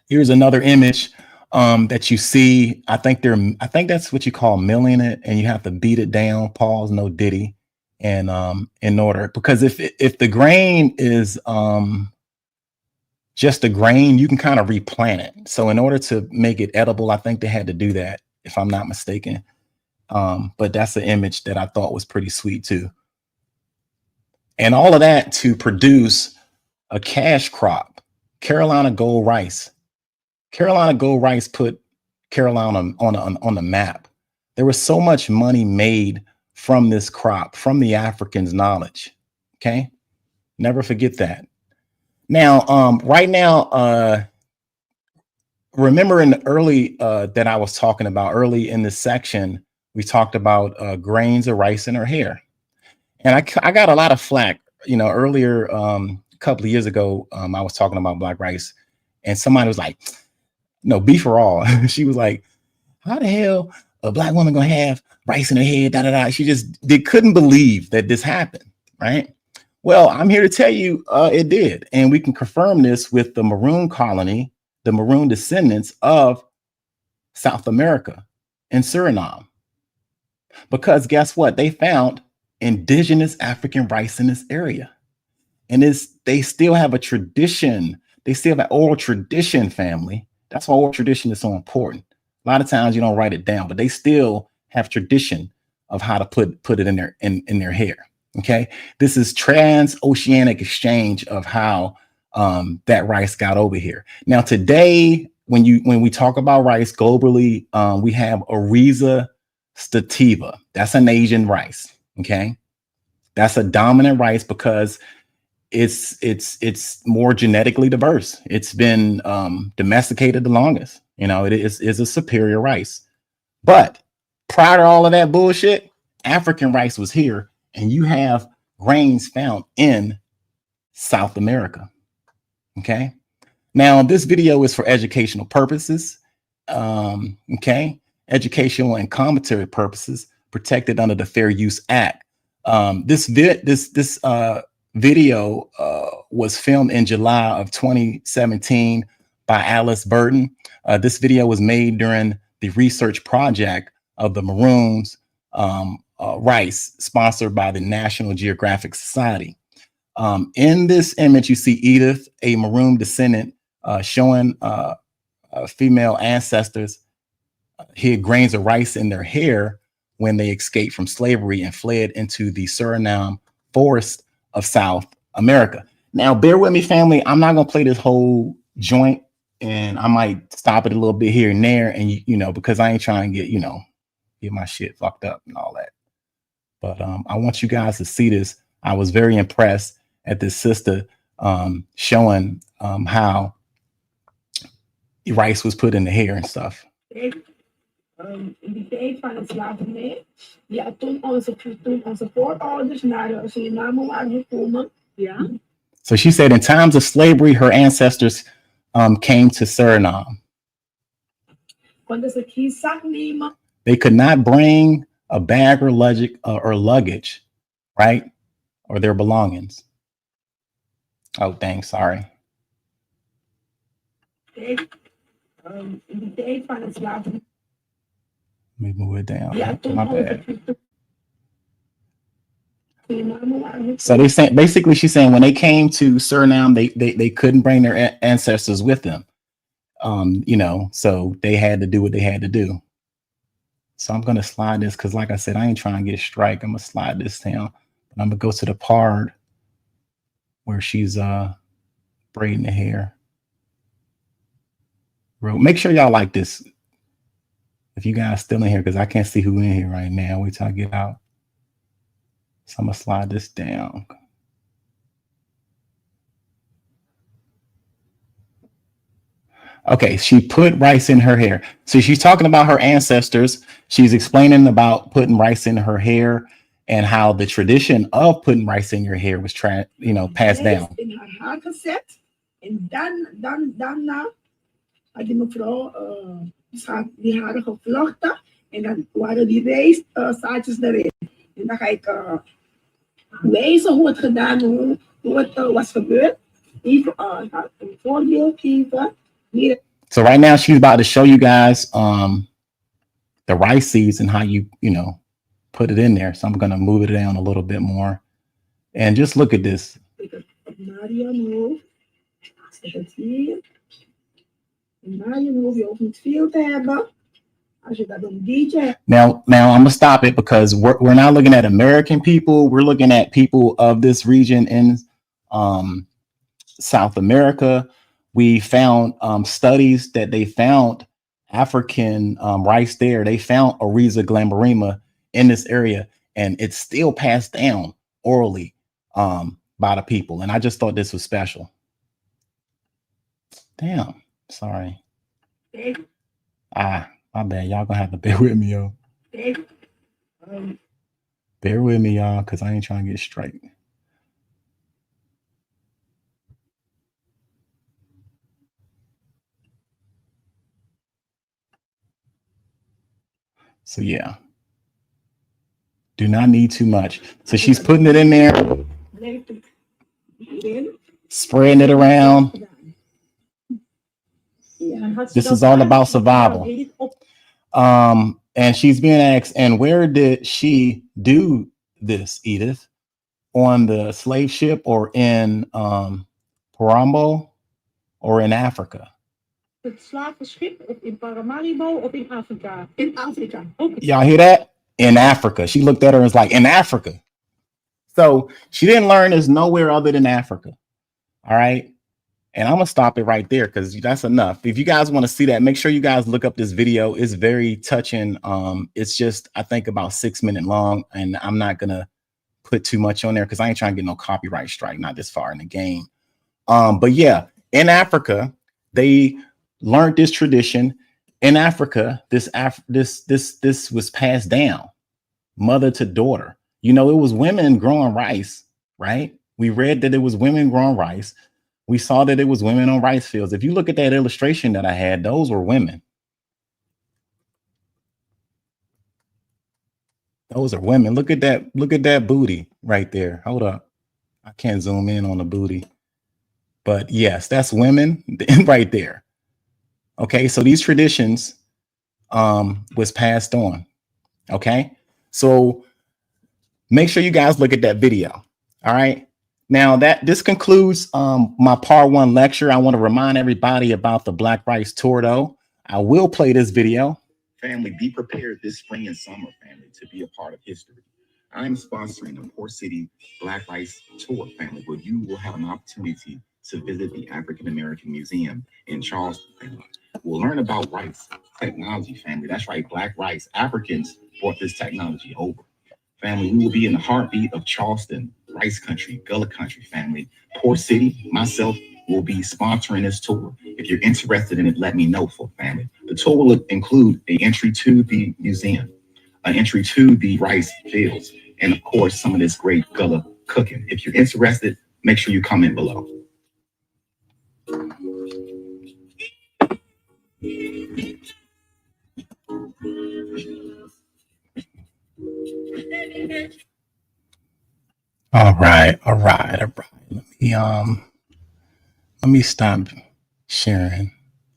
here's another image that you see. I think that's what you call milling it, and you have to beat it down, pause, no diddy, and in order, because if the grain is just a grain, you can kind of replant it. So in order to make it edible, I think they had to do that, if I'm not mistaken. But that's an image that I thought was pretty sweet too. And all of that to produce a cash crop, Carolina gold rice. Carolina gold rice put Carolina on the map. There was so much money made from this crop, from the Africans' knowledge. Okay, never forget that. Now, right now, remember in the early that I was talking about early in this section, we talked about grains of rice in her hair, and I got a lot of flack, earlier a couple of years ago. I was talking about black rice, and somebody was like, "No, beef for all." She was like, "How the hell a black woman gonna have rice in her head?" Da da da. They couldn't believe that this happened, right? Well, I'm here to tell you it did. And we can confirm this with the Maroon colony, the Maroon descendants of South America and Suriname. Because guess what? They found indigenous African rice in this area. And they still have a tradition. They still have an oral tradition, family. That's why oral tradition is so important. A lot of times you don't write it down, but they still have tradition of how to put it in their hair. Okay, this is Trans-Oceanic Exchange of how that rice got over here. Now today, when we talk about rice globally, we have Oryza sativa. That's an Asian rice. Okay, that's a dominant rice because it's more genetically diverse. It's been domesticated the longest. It is a superior rice. But prior to all of that bullshit, African rice was here. And you have grains found in South America. Okay. Now, this video is for educational purposes. Okay. Educational and commentary purposes protected under the Fair Use Act. This video was filmed in July of 2017 by Alice Burton. This video was made during the research project of the Maroons rice, sponsored by the National Geographic Society. In this image, you see Edith, a Maroon descendant, showing female ancestors hid grains of rice in their hair when they escaped from slavery and fled into the Suriname forest of South America. Now, bear with me, family. I'm not going to play this whole joint, and I might stop it a little bit here and there, and because I ain't trying to get my shit fucked up and all that. But I want you guys to see this. I was very impressed at this sister showing how rice was put in the hair and stuff. In die tijd van het slavernij, ja, toen onze voorouders naar Suriname waren gekomen. Ja. So she said in times of slavery, her ancestors came to Suriname. They could not bring a bag or luggage, right? Or their belongings. Oh, dang, sorry. Let me move it down. My bad. So they saying basically she's saying when they came to Suriname, they couldn't bring their ancestors with them. You know, so they had to do what they had to do. So I'm gonna slide this because, like I said, I ain't trying to get strike. I'm gonna slide this down, but I'm gonna go to the part where she's braiding the hair. Make sure y'all like this. If you guys still in here, because I can't see who in here right now. Wait till I get out. So I'm gonna slide this down. Okay, she put rice in her hair. So she's talking about her ancestors. She's explaining about putting rice in her hair and how the tradition of putting rice in your hair was passed down. In haar haar gezet. En daarna had die mevrouw die haren gevlochten. En dan waren die rijstzaadjes erin. En dan ga ik wijzen hoe het gedaan, hoe het was gebeurd. Even een voorbeeld geven. So right now she's about to show you guys the rice seeds and how you put it in there. So I'm going to move it down a little bit more and just look at this. Now I'm gonna stop it because we're not looking at American people. We're looking at people of this region in South America. We found studies that they found African rice there. They found Oriza glamourima in this area, and it's still passed down orally by the people. And I just thought this was special. Damn, sorry. My bad. Y'all gonna have to bear with me, yo. Bear with me, y'all, because I ain't trying to get straight. So yeah, do not need too much. So she's putting it in there, spreading it around. This is all about survival. And she's being asked, and where did she do this, Edith? On the slave ship or in Parambo or in Africa? Het slavenschip of in Paramaribo of in Afrika? In Afrika. Okay. Y'all hear that? In Africa. She looked at her and was like, in Africa. So she didn't learn this nowhere other than Africa. All right. And I'm going to stop it right there because that's enough. If you guys want to see that, make sure you guys look up this video. It's very touching. It's just, I think, about 6 minutes long. And I'm not going to put too much on there because I ain't trying to get no copyright strike, not this far in the game. But yeah, in Africa, they learned this tradition. In Africa, this was passed down, mother to daughter. You know, it was women growing rice, right? We read that it was women growing rice. We saw that it was women on rice fields. If you look at that illustration that I had, those were women. Those are women. Look at that. Look at that booty right there. Hold up. I can't zoom in on the booty. But yes, that's women right there. Okay, so these traditions was passed on. Okay, so make sure you guys look at that video. All right. Now this concludes my part 1 lecture. I want to remind everybody about the Black Rice Tour, though. I will play this video. Family, be prepared this spring and summer, family, to be a part of history. I'm sponsoring the Port City Black Rice Tour, family, where you will have an opportunity to visit the African American Museum in Charleston, family. We'll learn about rice technology, family. That's right, Black rice. Africans brought this technology over. Family, we will be in the heartbeat of Charleston, rice country, Gullah country, family. Port City, myself, will be sponsoring this tour. If you're interested in it, let me know, for family. The tour will include an entry to the museum, an entry to the rice fields, and of course, some of this great Gullah cooking. If you're interested, make sure you comment below. All right, all right, all right. Let me stop sharing.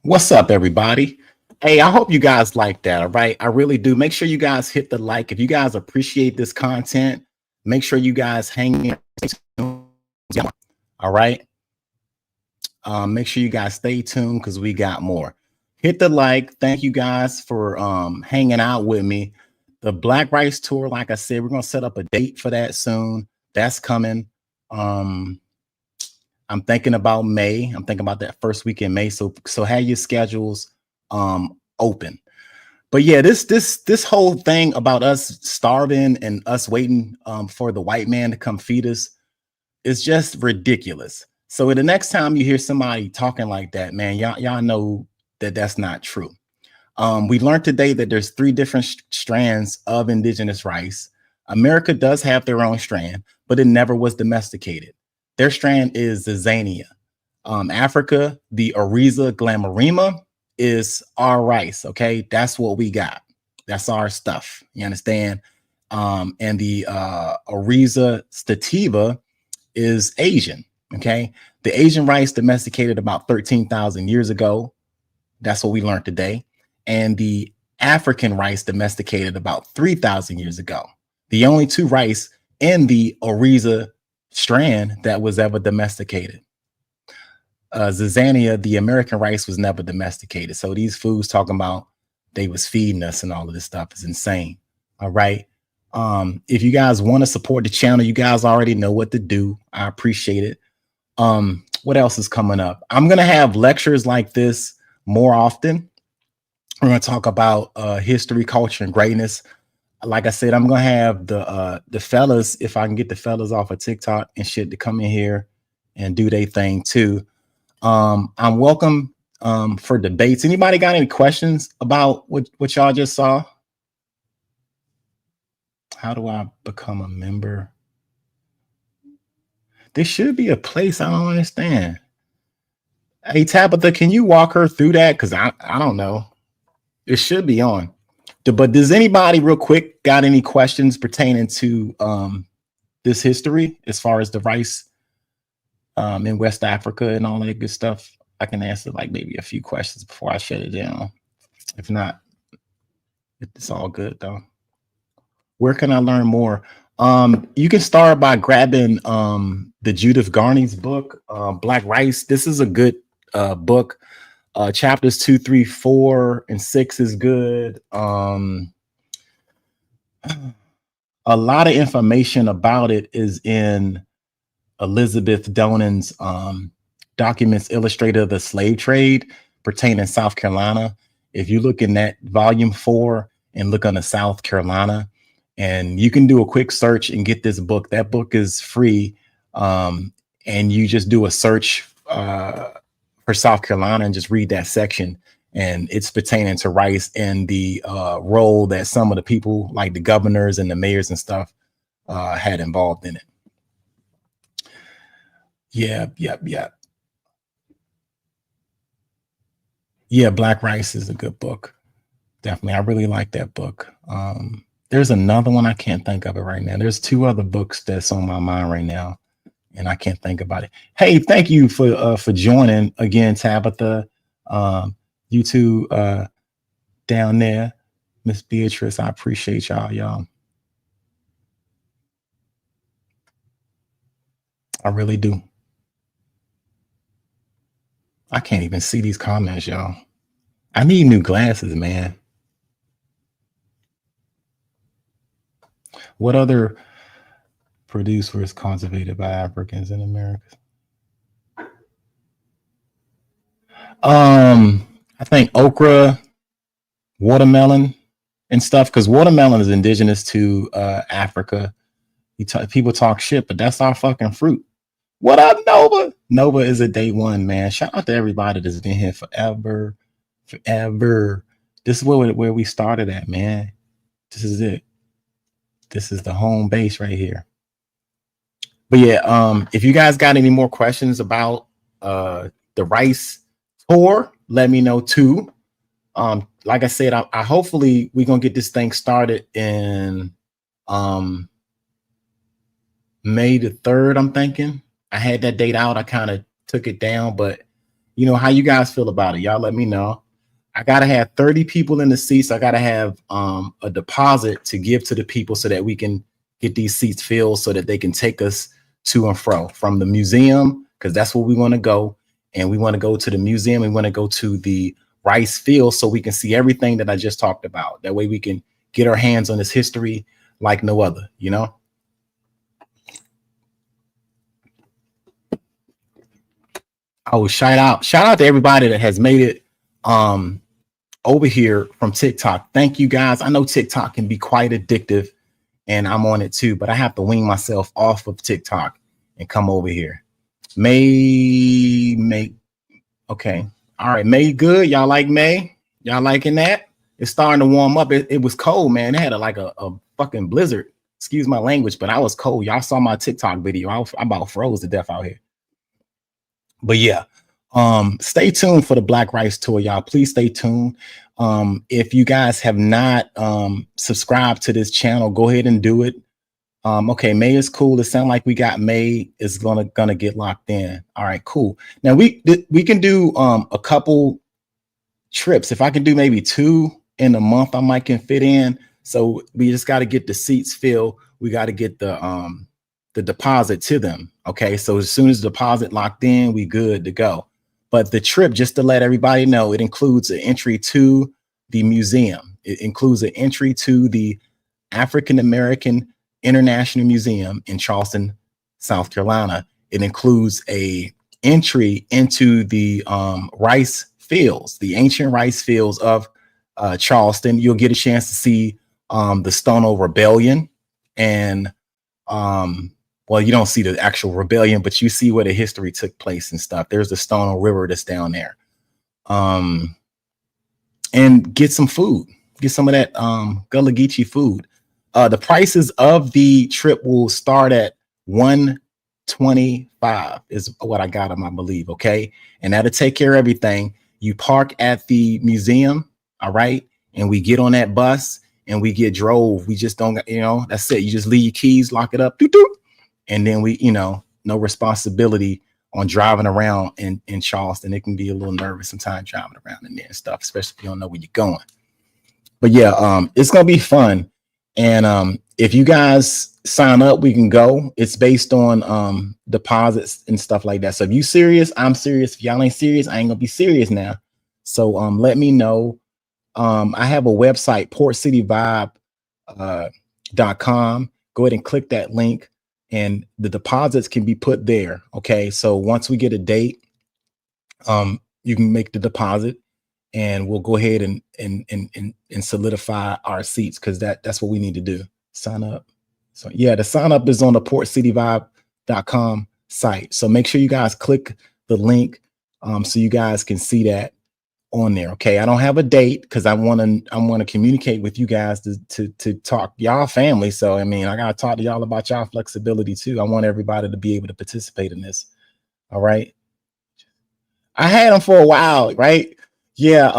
What's up, everybody? Hey, I hope you guys like that. All right, I really do. Make sure you guys hit the like. If you guys appreciate this content, make sure you guys hang in. All right. Make sure you guys stay tuned because we got more. Hit the like. Thank you guys for hanging out with me. The Black Rice Tour, like I said, we're gonna set up a date for that soon. That's coming. I'm thinking about May. I'm thinking about that first week in May. So have your schedules open. But yeah, this whole thing about us starving and us waiting for the white man to come feed us is just ridiculous. So the next time you hear somebody talking like that, man, y'all know that that's not true. We learned today that there's 3 different strands of indigenous rice. America does have their own strand, but it never was domesticated. Their strand is the Zania. Africa, the Oriza glamourima is our rice. Okay, that's what we got. That's our stuff. You understand? And the Oriza stativa is Asian. Okay, the Asian rice domesticated about 13,000 years ago. That's what we learned today. And the African rice domesticated about 3,000 years ago. The only 2 rice in the Oriza strand that was ever domesticated. Zizania, the American rice, was never domesticated. So these foods talking about they was feeding us and all of this stuff is insane. All right. If you guys want to support the channel, you guys already know what to do. I appreciate it. What else is coming up? I'm gonna have lectures like this more often. We're gonna talk about history, culture, and greatness. Like I said, I'm gonna have the fellas, if I can get the fellas off of TikTok and shit, to come in here and do their thing too. I'm welcome for debates. Anybody got any questions about what y'all just saw? How do I become a member? There should be a place. I don't understand. Hey, Tabitha, can you walk her through that? Because I don't know. It should be on. But does anybody real quick got any questions pertaining to this history as far as the rice in West Africa and all that good stuff? I can answer like maybe a few questions before I shut it down. If not, it's all good though. Where can I learn more? You can start by grabbing the Judith Garney's book, Black Rice. This is a good book. Chapters 2, 3, 4, and 6 is good. A lot of information about it is in Elizabeth Donan's documents illustrated the slave trade pertaining to South Carolina. If you look in that volume 4 and look on the South Carolina, and you can do a quick search and get this book. That book is free. And you just do a search for South Carolina and just read that section. And it's pertaining to rice and the role that some of the people, like the governors and the mayors and stuff, had involved in it. Yeah. Yeah, Black Rice is a good book. Definitely. I really like that book. There's another one. I can't think of it right now. There's 2 other books that's on my mind right now, and I can't think about it. Hey, thank you for joining again, Tabitha. You two down there, Miss Beatrice. I appreciate y'all. I really do. I can't even see these comments, y'all. I need new glasses, man. What other produce was cultivated by Africans in America? I think okra, watermelon, and stuff, because watermelon is indigenous to Africa. People talk shit, but that's our fucking fruit. What up, Nova? Nova is a day one, man. Shout out to everybody that's been here forever. This is where we started at, man. This is it. This is the home base right here. But yeah, if you guys got any more questions about the rice tour, let me know too. Like I said, I hopefully we're gonna get this thing started in May the 3rd, I'm thinking. I had that date out. I kind of took it down, but you know how you guys feel about it. Y'all let me know. I gotta have 30 people in the seats. I gotta have a deposit to give to the people so that we can get these seats filled so that they can take us to and fro from the museum, because that's where we want to go. And we want to go to the museum. We want to go to the rice field so we can see everything that I just talked about. That way we can get our hands on this history like no other, you know? Oh, shout out to everybody that has made it over here from TikTok. Thank you guys. I know TikTok can be quite addictive and I'm on it too, but I have to wean myself off of TikTok and come over here. May, okay. All right, May good. Y'all like May? Y'all liking that? It's starting to warm up. It was cold, man. It had a fucking blizzard. Excuse my language, but I was cold. Y'all saw my TikTok video. I about froze to death out here. But yeah, stay tuned for the Black Rice Tour, y'all. Please stay tuned. If you guys have not subscribed to this channel, go ahead and do it. Okay, May is cool. It sounds like we got May is gonna get locked in. All right, cool. Now we can do a couple trips. If I can do maybe 2 in a month, I might can fit in. So we just got to get the seats filled. We got to get the deposit to them. Okay, so as soon as the deposit locked in, we good to go. But the trip, just to let everybody know, it includes an entry to the museum. It includes an entry to the African American International Museum in Charleston, South Carolina. It includes a entry into the rice fields, the ancient rice fields of Charleston. You'll get a chance to see the Stono Rebellion, and well, you don't see the actual rebellion, but you see where the history took place and stuff. There's the Stono River that's down there. And get some food. Get some of that Gullah Geechee food. The prices of the trip will start at $125 is what I got them, I believe. Okay. And that'll take care of everything. You park at the museum. All right. And we get on that bus and we get drove. We just don't, you know, that's it. You just leave your keys, lock it up. Doo -doo. And then we, you know, no responsibility on driving around in Charleston. It can be a little nervous sometimes driving around in there and stuff, especially if you don't know where you're going. But yeah, it's going to be fun. And if you guys sign up, we can go. It's based on deposits and stuff like that. So if you serious, I'm serious. If y'all ain't serious, I ain't gonna be serious now. So let me know. I have a website, portcityvibe.com. Go ahead and click that link and the deposits can be put there. Okay. So once we get a date, you can make the deposit and we'll go ahead and solidify our seats, because that's what we need to do. Sign up. So yeah, the sign up is on the portcityvibe.com site. So make sure you guys click the link so you guys can see that on there. Okay. I don't have a date because I want to communicate with you guys to talk y'all family. So I mean, I gotta talk to y'all about y'all flexibility too. I want everybody to be able to participate in this. All right. I had them for a while, right? Yeah,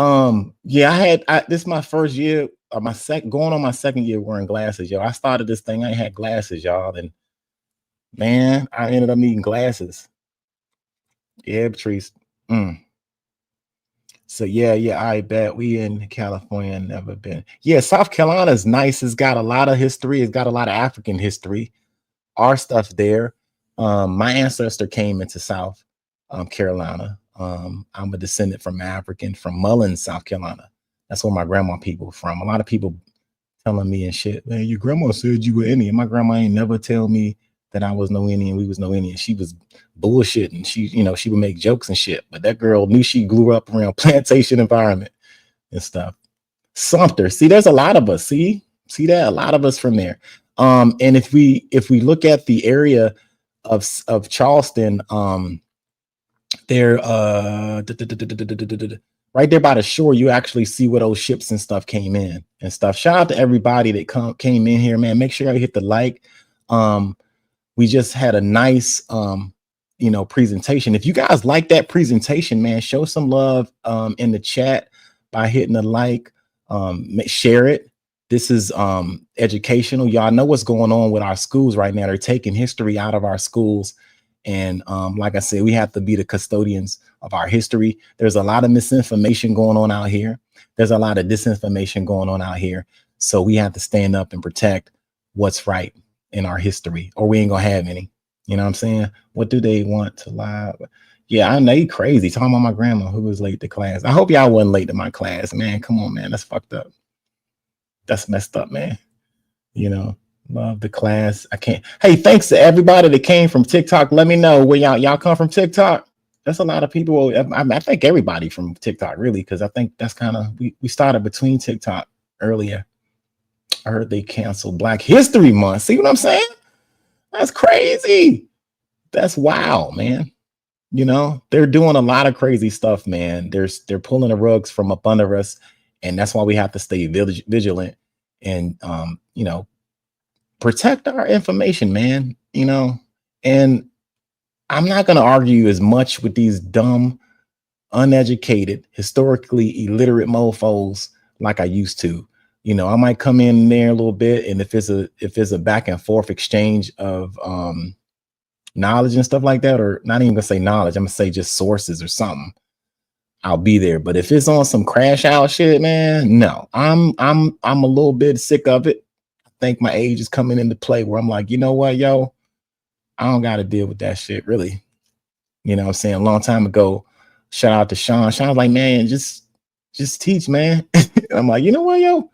this is my first year, going on my second year wearing glasses, yo. I started this thing, I ain't had glasses, y'all, and man, I ended up needing glasses. Yeah, Patrice. So yeah, I bet we in California, never been. Yeah, South Carolina is nice. It's got a lot of history. It's got a lot of African history. Our stuff there. My ancestor came into South Carolina. I'm a descendant from Mullins, South Carolina. That's where my grandma people from. A lot of people telling me and shit, man, your grandma said you were Indian. My grandma ain't never tell me that I was no Indian. We was no Indian. She was bullshitting. She, you know, she would make jokes and shit, but that girl knew she grew up around plantation environment and stuff. Sumter. See, there's a lot of us. See that? A lot of us from there. And if we look at the area of Charleston, there right there by the shore, you actually see where those ships and stuff came in and stuff. Shout out to everybody that came in here, man. Make sure you hit the like. We just had a nice you know, presentation. If you guys like that presentation, man, show some love in the chat by hitting the like, share it. This is educational. Y'all know what's going on with our schools right now. They're taking history out of our schools. And like I said, we have to be the custodians of our history. There's a lot of misinformation going on out here. There's a lot of disinformation going on out here. So we have to stand up and protect what's right in our history, or we ain't gonna have any. You know what I'm saying? What do they want to lie? Yeah, I know you crazy. Talking about my grandma who was late to class. I hope y'all wasn't late to my class, man. Come on, man. That's fucked up. That's messed up, man. You know, love the class. I can't. Hey, thanks to everybody that came from TikTok. Let me know where y'all come from TikTok. That's a lot of people. I think everybody from TikTok, really, because I think that's kind of, we started between TikTok earlier. I heard they canceled Black History Month. See what I'm saying? That's crazy. That's wild, man. You know, they're doing a lot of crazy stuff, man. They're pulling the rugs from up under us, and that's why we have to stay vigilant and you know, protect our information, man. You know, and I'm not going to argue as much with these dumb, uneducated, historically illiterate mofos like I used to. You know, I might come in there a little bit, and if it's a back and forth exchange of knowledge and stuff like that, or not even gonna say knowledge, I'm gonna say just sources or something, I'll be there. But if it's on some crash out shit, man, no, I'm a little bit sick of it. I think my age is coming into play where I'm like, you know what, yo, I don't got to deal with that shit, really. You know what I'm saying? A long time ago, shout out to Sean. Sean's like, man, just teach, man. I'm like, you know what, yo,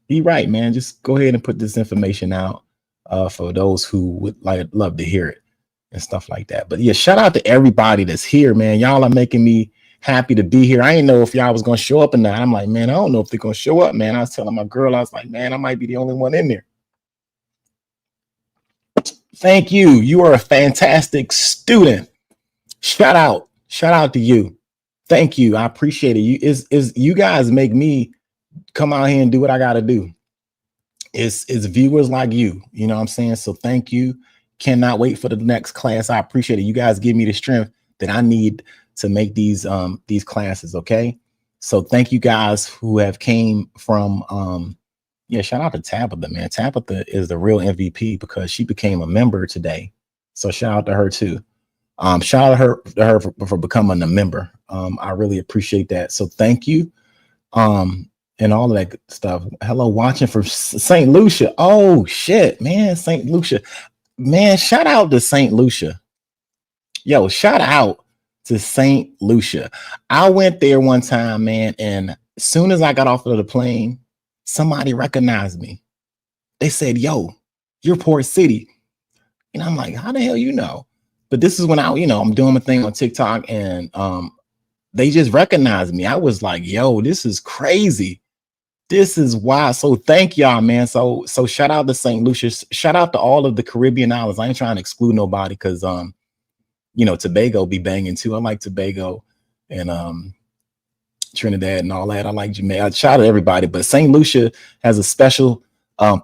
be right, man. Just go ahead and put this information out for those who would love to hear it and stuff like that. But yeah, shout out to everybody that's here, man. Y'all are making me happy to be here. I didn't know if y'all was gonna show up or not. I'm like, man, I don't know if they're gonna show up, man. I was telling my girl, I was like, man, I might be the only one in there. Thank you. You are a fantastic student. Shout out to you. Thank you. I appreciate it. You guys make me come out here and do what I gotta do. It's viewers like you, you know what I'm saying? So thank you. Cannot wait for the next class. I appreciate it. You guys give me the strength that I need to make these classes, okay? So thank you guys who have came from yeah, shout out to Tabitha, man. Tabitha is the real MVP because she became a member today. So shout out to her too. Shout out to her for becoming a member. I really appreciate that. So thank you. And all of that good stuff. Hello, watching from St. Lucia. Oh shit, man, St. Lucia. Man, shout out to St. Lucia. Yo, shout out to St. Lucia. I went there one time, man, and as soon as I got off of the plane, somebody recognized me. They said, yo, you're Port City. And I'm like, how the hell you know? But this is when I'm doing my thing on TikTok, and they just recognized me. I was like, yo, this is crazy. This is wild. So thank y'all, man. So shout out to St. Lucia. Shout out to all of the Caribbean islands. I ain't trying to exclude nobody because Tobago be banging too. I like Tobago and Trinidad and all that. I like Jamaica. I shout out to everybody, but St. Lucia has a special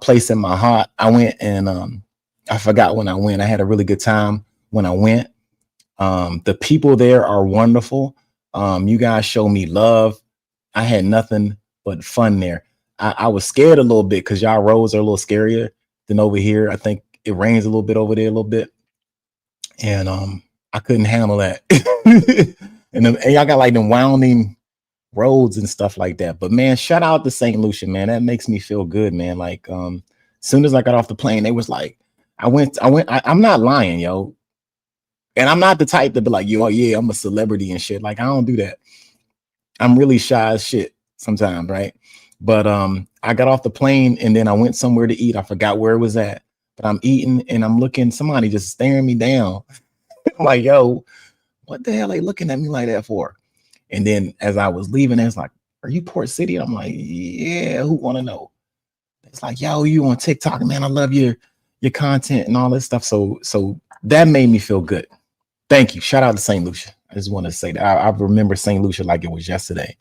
place in my heart. I went and I forgot when I went. I had a really good time when I went. The people there are wonderful. You guys show me love. I had nothing but fun there. I was scared a little bit because y'all roads are a little scarier than over here. I think it rains a little bit over there a little bit. And I couldn't handle that. and y'all got like them winding roads and stuff like that. But man, shout out to St. Lucia, man. That makes me feel good, man. Like as soon as I got off the plane, they was like, I'm not lying, yo. And I'm not the type to be like, yo, yeah, I'm a celebrity and shit. Like, I don't do that. I'm really shy as shit sometimes, right? But I got off the plane and then I went somewhere to eat. I forgot where it was at, but I'm eating and I'm looking, somebody just staring me down. I'm like, yo, what the hell are they looking at me like that for? And then as I was leaving, it's like, are you Port City? I'm like, yeah, who want to know? It's like, yo, you on TikTok, man. I love your content and all this stuff. So that made me feel good. Thank you. Shout out to St. Lucia. I just want to say that I remember St. Lucia like it was yesterday.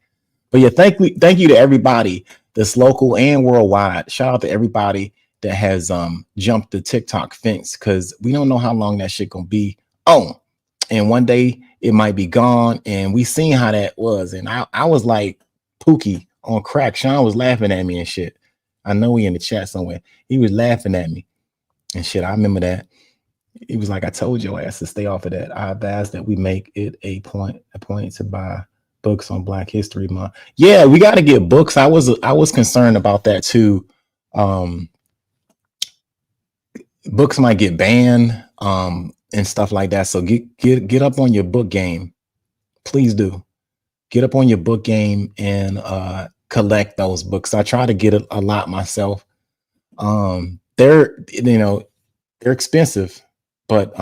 But yeah, thank you to everybody that's local and worldwide. Shout out to everybody that has jumped the TikTok fence, because we don't know how long that shit gonna be on. And one day it might be gone. And we seen how that was. And I was like Pookie on crack. Sean was laughing at me and shit. I know he in the chat somewhere. He was laughing at me and shit. I remember that. He was like, I told your ass to stay off of that. I advise that we make it a point to buy books on Black History Month. Yeah, we got to get books. I was concerned about that too. Books might get banned and stuff like that. So get up on your book game. Please do. Get up on your book game and collect those books. I try to get a lot myself. They're expensive, but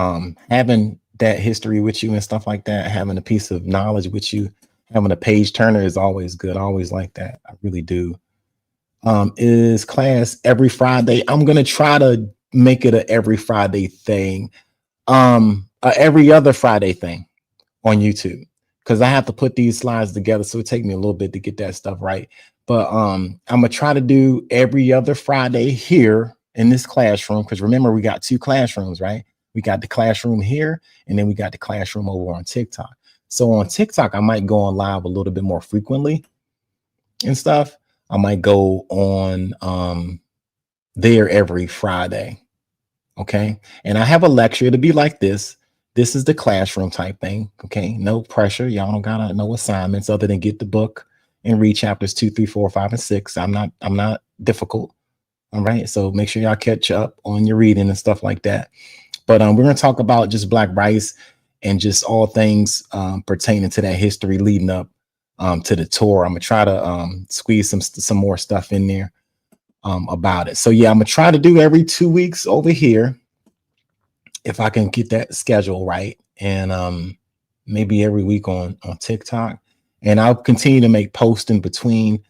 having that history with you and stuff like that, having a piece of knowledge with you, having a page turner is always good. I always like that. I really do. Is class every Friday? I'm gonna try to make it a every Friday thing. Every other Friday thing on YouTube, because I have to put these slides together, so it takes me a little bit to get that stuff right. But I'm gonna try to do every other Friday here in this classroom, because remember, we got 2 classrooms, right? We got the classroom here, and then we got the classroom over on TikTok. So on TikTok, I might go on live a little bit more frequently and stuff. I might go on there every Friday. Okay. And I have a lecture to be like this. This is the classroom type thing. Okay. No pressure. Y'all don't gotta no assignments other than get the book and read chapters 2, 3, 4, 5, and 6. I'm not difficult. All right. So make sure y'all catch up on your reading and stuff like that. But we're gonna talk about just Black rice and just all things pertaining to that history leading up to the tour. I'm gonna try to squeeze some more stuff in there about it. So yeah, I'm gonna try to do every 2 weeks over here if I can get that schedule right, and maybe every week on TikTok. And I'll continue to make posts in between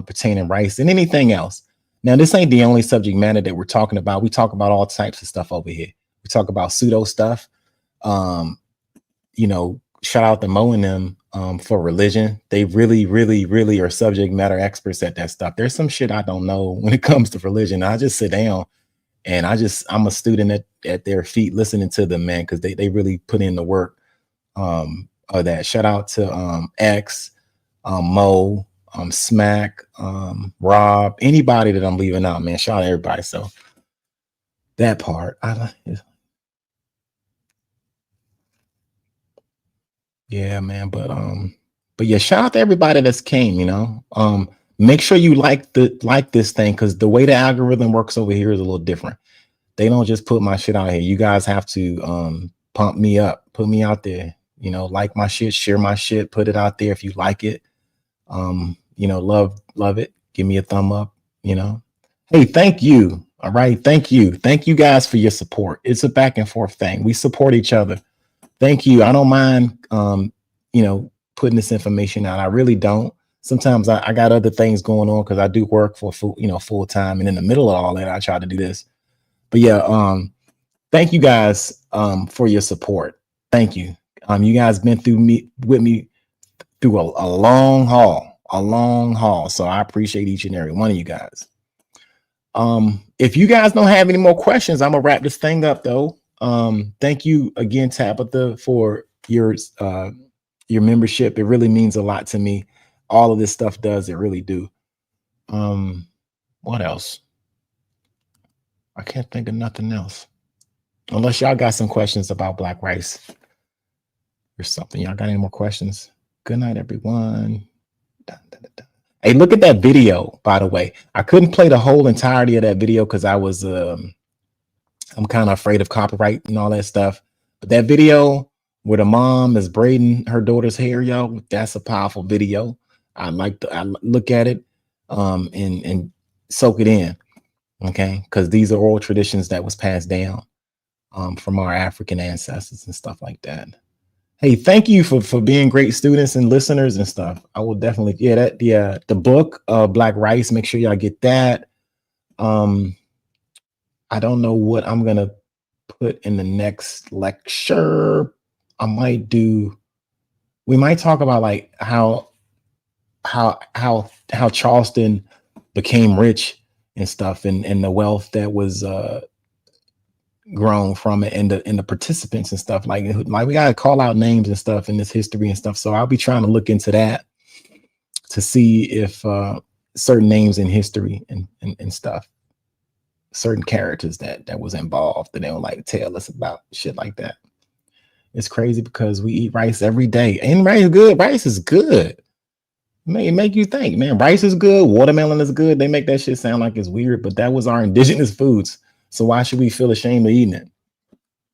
pertaining rice and anything else. Now, this ain't the only subject matter that we're talking about. We talk about all types of stuff over here. We talk about pseudo stuff. Shout out to Mo and them for religion. They really, really, really are subject matter experts at that stuff. There's some shit I don't know when it comes to religion. I just sit down and I'm a student at their feet listening to them, man, because they really put in the work of that. Shout out to X, Mo, Smack, Rob, anybody that I'm leaving out, man. Shout out to everybody. So that part, yeah, man. But yeah, shout out to everybody that's came, make sure you like this thing, because the way the algorithm works over here is a little different. They don't just put my shit out here. You guys have to pump me up, put me out there, like my shit, share my shit, put it out there if you like it. Love it. Give me a thumb up, Hey, thank you. All right. Thank you guys for your support. It's a back and forth thing. We support each other. Thank you. I don't mind, putting this information out. I really don't. Sometimes I got other things going on because I do work for full time, and in the middle of all that, I try to do this. But yeah, thank you guys for your support. Thank you. You guys been with me through a long haul. So I appreciate each and every one of you guys. If you guys don't have any more questions, I'm gonna wrap this thing up though. Thank you again, Tabitha, for your membership. It really means a lot to me. All of this stuff does, it really do. What else? I can't think of nothing else. Unless y'all got some questions about Black rice or something. Y'all got any more questions? Good night, everyone. Dun, dun, dun, dun. Hey, look at that video, by the way. I couldn't play the whole entirety of that video because I was I'm kind of afraid of copyright and all that stuff. But that video where the mom is braiding her daughter's hair, y'all, that's a powerful video. I look at it and soak it in. Okay, because these are oral traditions that was passed down from our African ancestors and stuff like that. Hey, thank you for being great students and listeners and stuff. I will definitely, the book Black Rice, make sure y'all get that. I don't know what I'm gonna put in the next lecture. We might talk about like how Charleston became rich and stuff, and the wealth that was grown from it, and the participants and stuff. Like we gotta call out names and stuff in this history and stuff. So I'll be trying to look into that to see if certain names in history and stuff, certain characters that was involved, that they don't like to tell us about shit like that. It's crazy because we eat rice every day, and rice is good. Rice is good. Make you think, man. Rice is good. Watermelon is good. They make that shit sound like it's weird, but that was our indigenous foods. So why should we feel ashamed of eating it?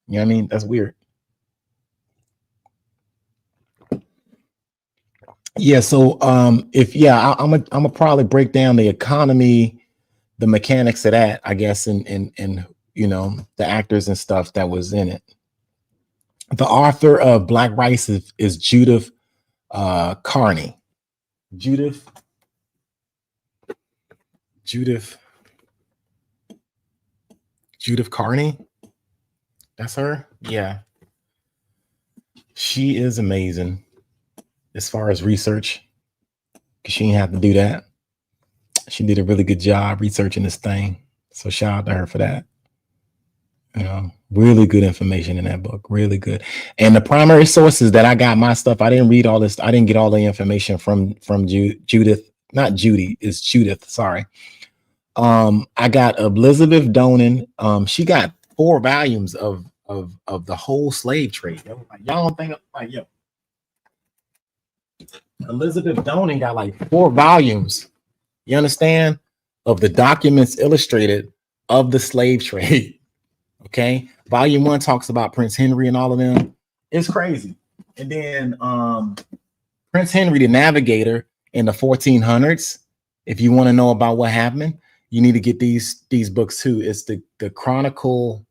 You know what I mean? That's weird. Yeah. So I'm gonna probably break down the economy, the mechanics of that, I guess, and you know, the actors and stuff that was in it. The author of Black Rice is Judith Carney. Judith Carney. That's her. Yeah. She is amazing as far as research, because she didn't have to do that. She did a really good job researching this thing. So shout out to her for that. You know, really good information in that book. Really good. And the primary sources that I got my stuff, I didn't read all this. I didn't get all the information from Judith, not Judy, it's Judith. Sorry. I got Elizabeth Donen. She got 4 volumes of the whole slave trade. Like, y'all don't think like, yo, Elizabeth Donen got like 4 volumes. You understand? Of the documents illustrated of the slave trade. Okay. Volume 1 talks about Prince Henry and all of them. It's crazy. And then Prince Henry, the navigator in the 1400s. If you want to know about what happened, you need to get these books too. It's the Chronicle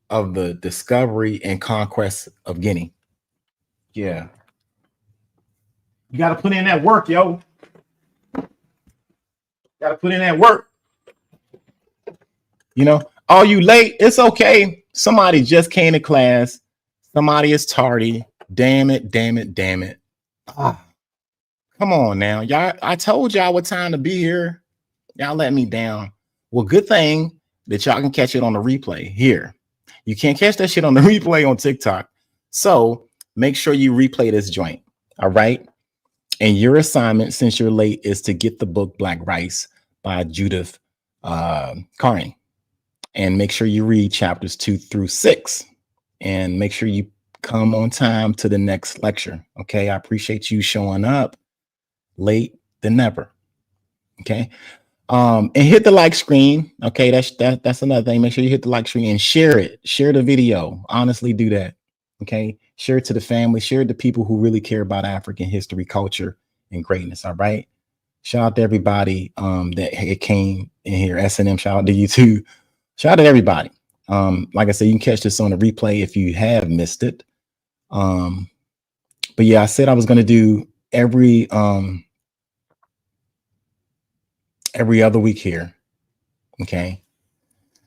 of the Discovery and Conquest of Guinea. Yeah. You got to put in that work, yo. Got to put in that work. You know, are you late? It's okay. Somebody just came to class. Somebody is tardy. Damn it. Ah, come on now. Y'all, I told y'all what time to be here. Y'all let me down. Well, good thing that y'all can catch it on the replay here. You can't catch that shit on the replay on TikTok. So make sure you replay this joint. All right. And your assignment, since you're late, is to get the book Black Rice by Judith Carney. And make sure you read chapters 2 through 6. And make sure you come on time to the next lecture. Okay. I appreciate you showing up late than never. Okay. And hit the like screen. Okay, that's another thing. Make sure you hit the like screen and share it. Share the video. Honestly, do that. Okay, share it to the family. Share it to people who really care about African history, culture, and greatness. All right. Shout out to everybody that came in here. S&M, shout out to you too. Shout out to everybody. Like I said, you can catch this on the replay if you have missed it. But yeah, I said I was going to do every other week here. Okay.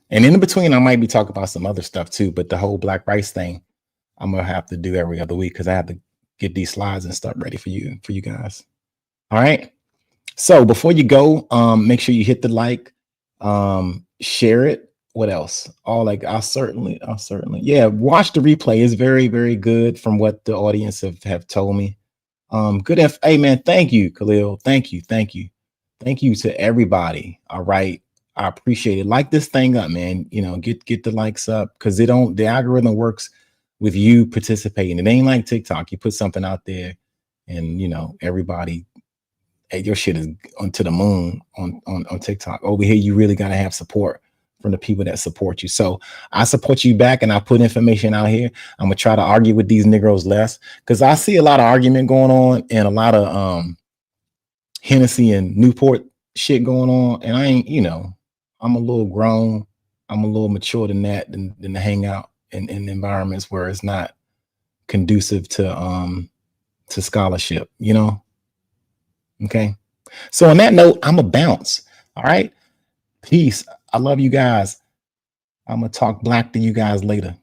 And in between, I might be talking about some other stuff too, but the whole Black Rice thing, I'm going to have to do every other week because I have to get these slides and stuff ready for you guys. All right. So before you go, make sure you hit the like, share it. What else? I'll certainly. Yeah. Watch the replay. It's very, very good from what the audience have told me. Good. Hey man, thank you, Khalil. Thank you. Thank you to everybody. All right. I appreciate it. Like this thing up, man. You know, get the likes up because the algorithm works with you participating. It ain't like TikTok. You put something out there and, you know, everybody, hey, your shit is onto the moon on TikTok. Over here, you really got to have support from the people that support you. So I support you back and I put information out here. I'm going to try to argue with these Negroes less because I see a lot of argument going on and a lot of, Hennessy and Newport shit going on, and I ain't, you know, I'm a little grown, I'm a little mature than that, than to hang out in environments where it's not conducive to scholarship, you know. Okay, so on that note, I'm a bounce. All right, peace. I love you guys. I'm gonna talk black to you guys later.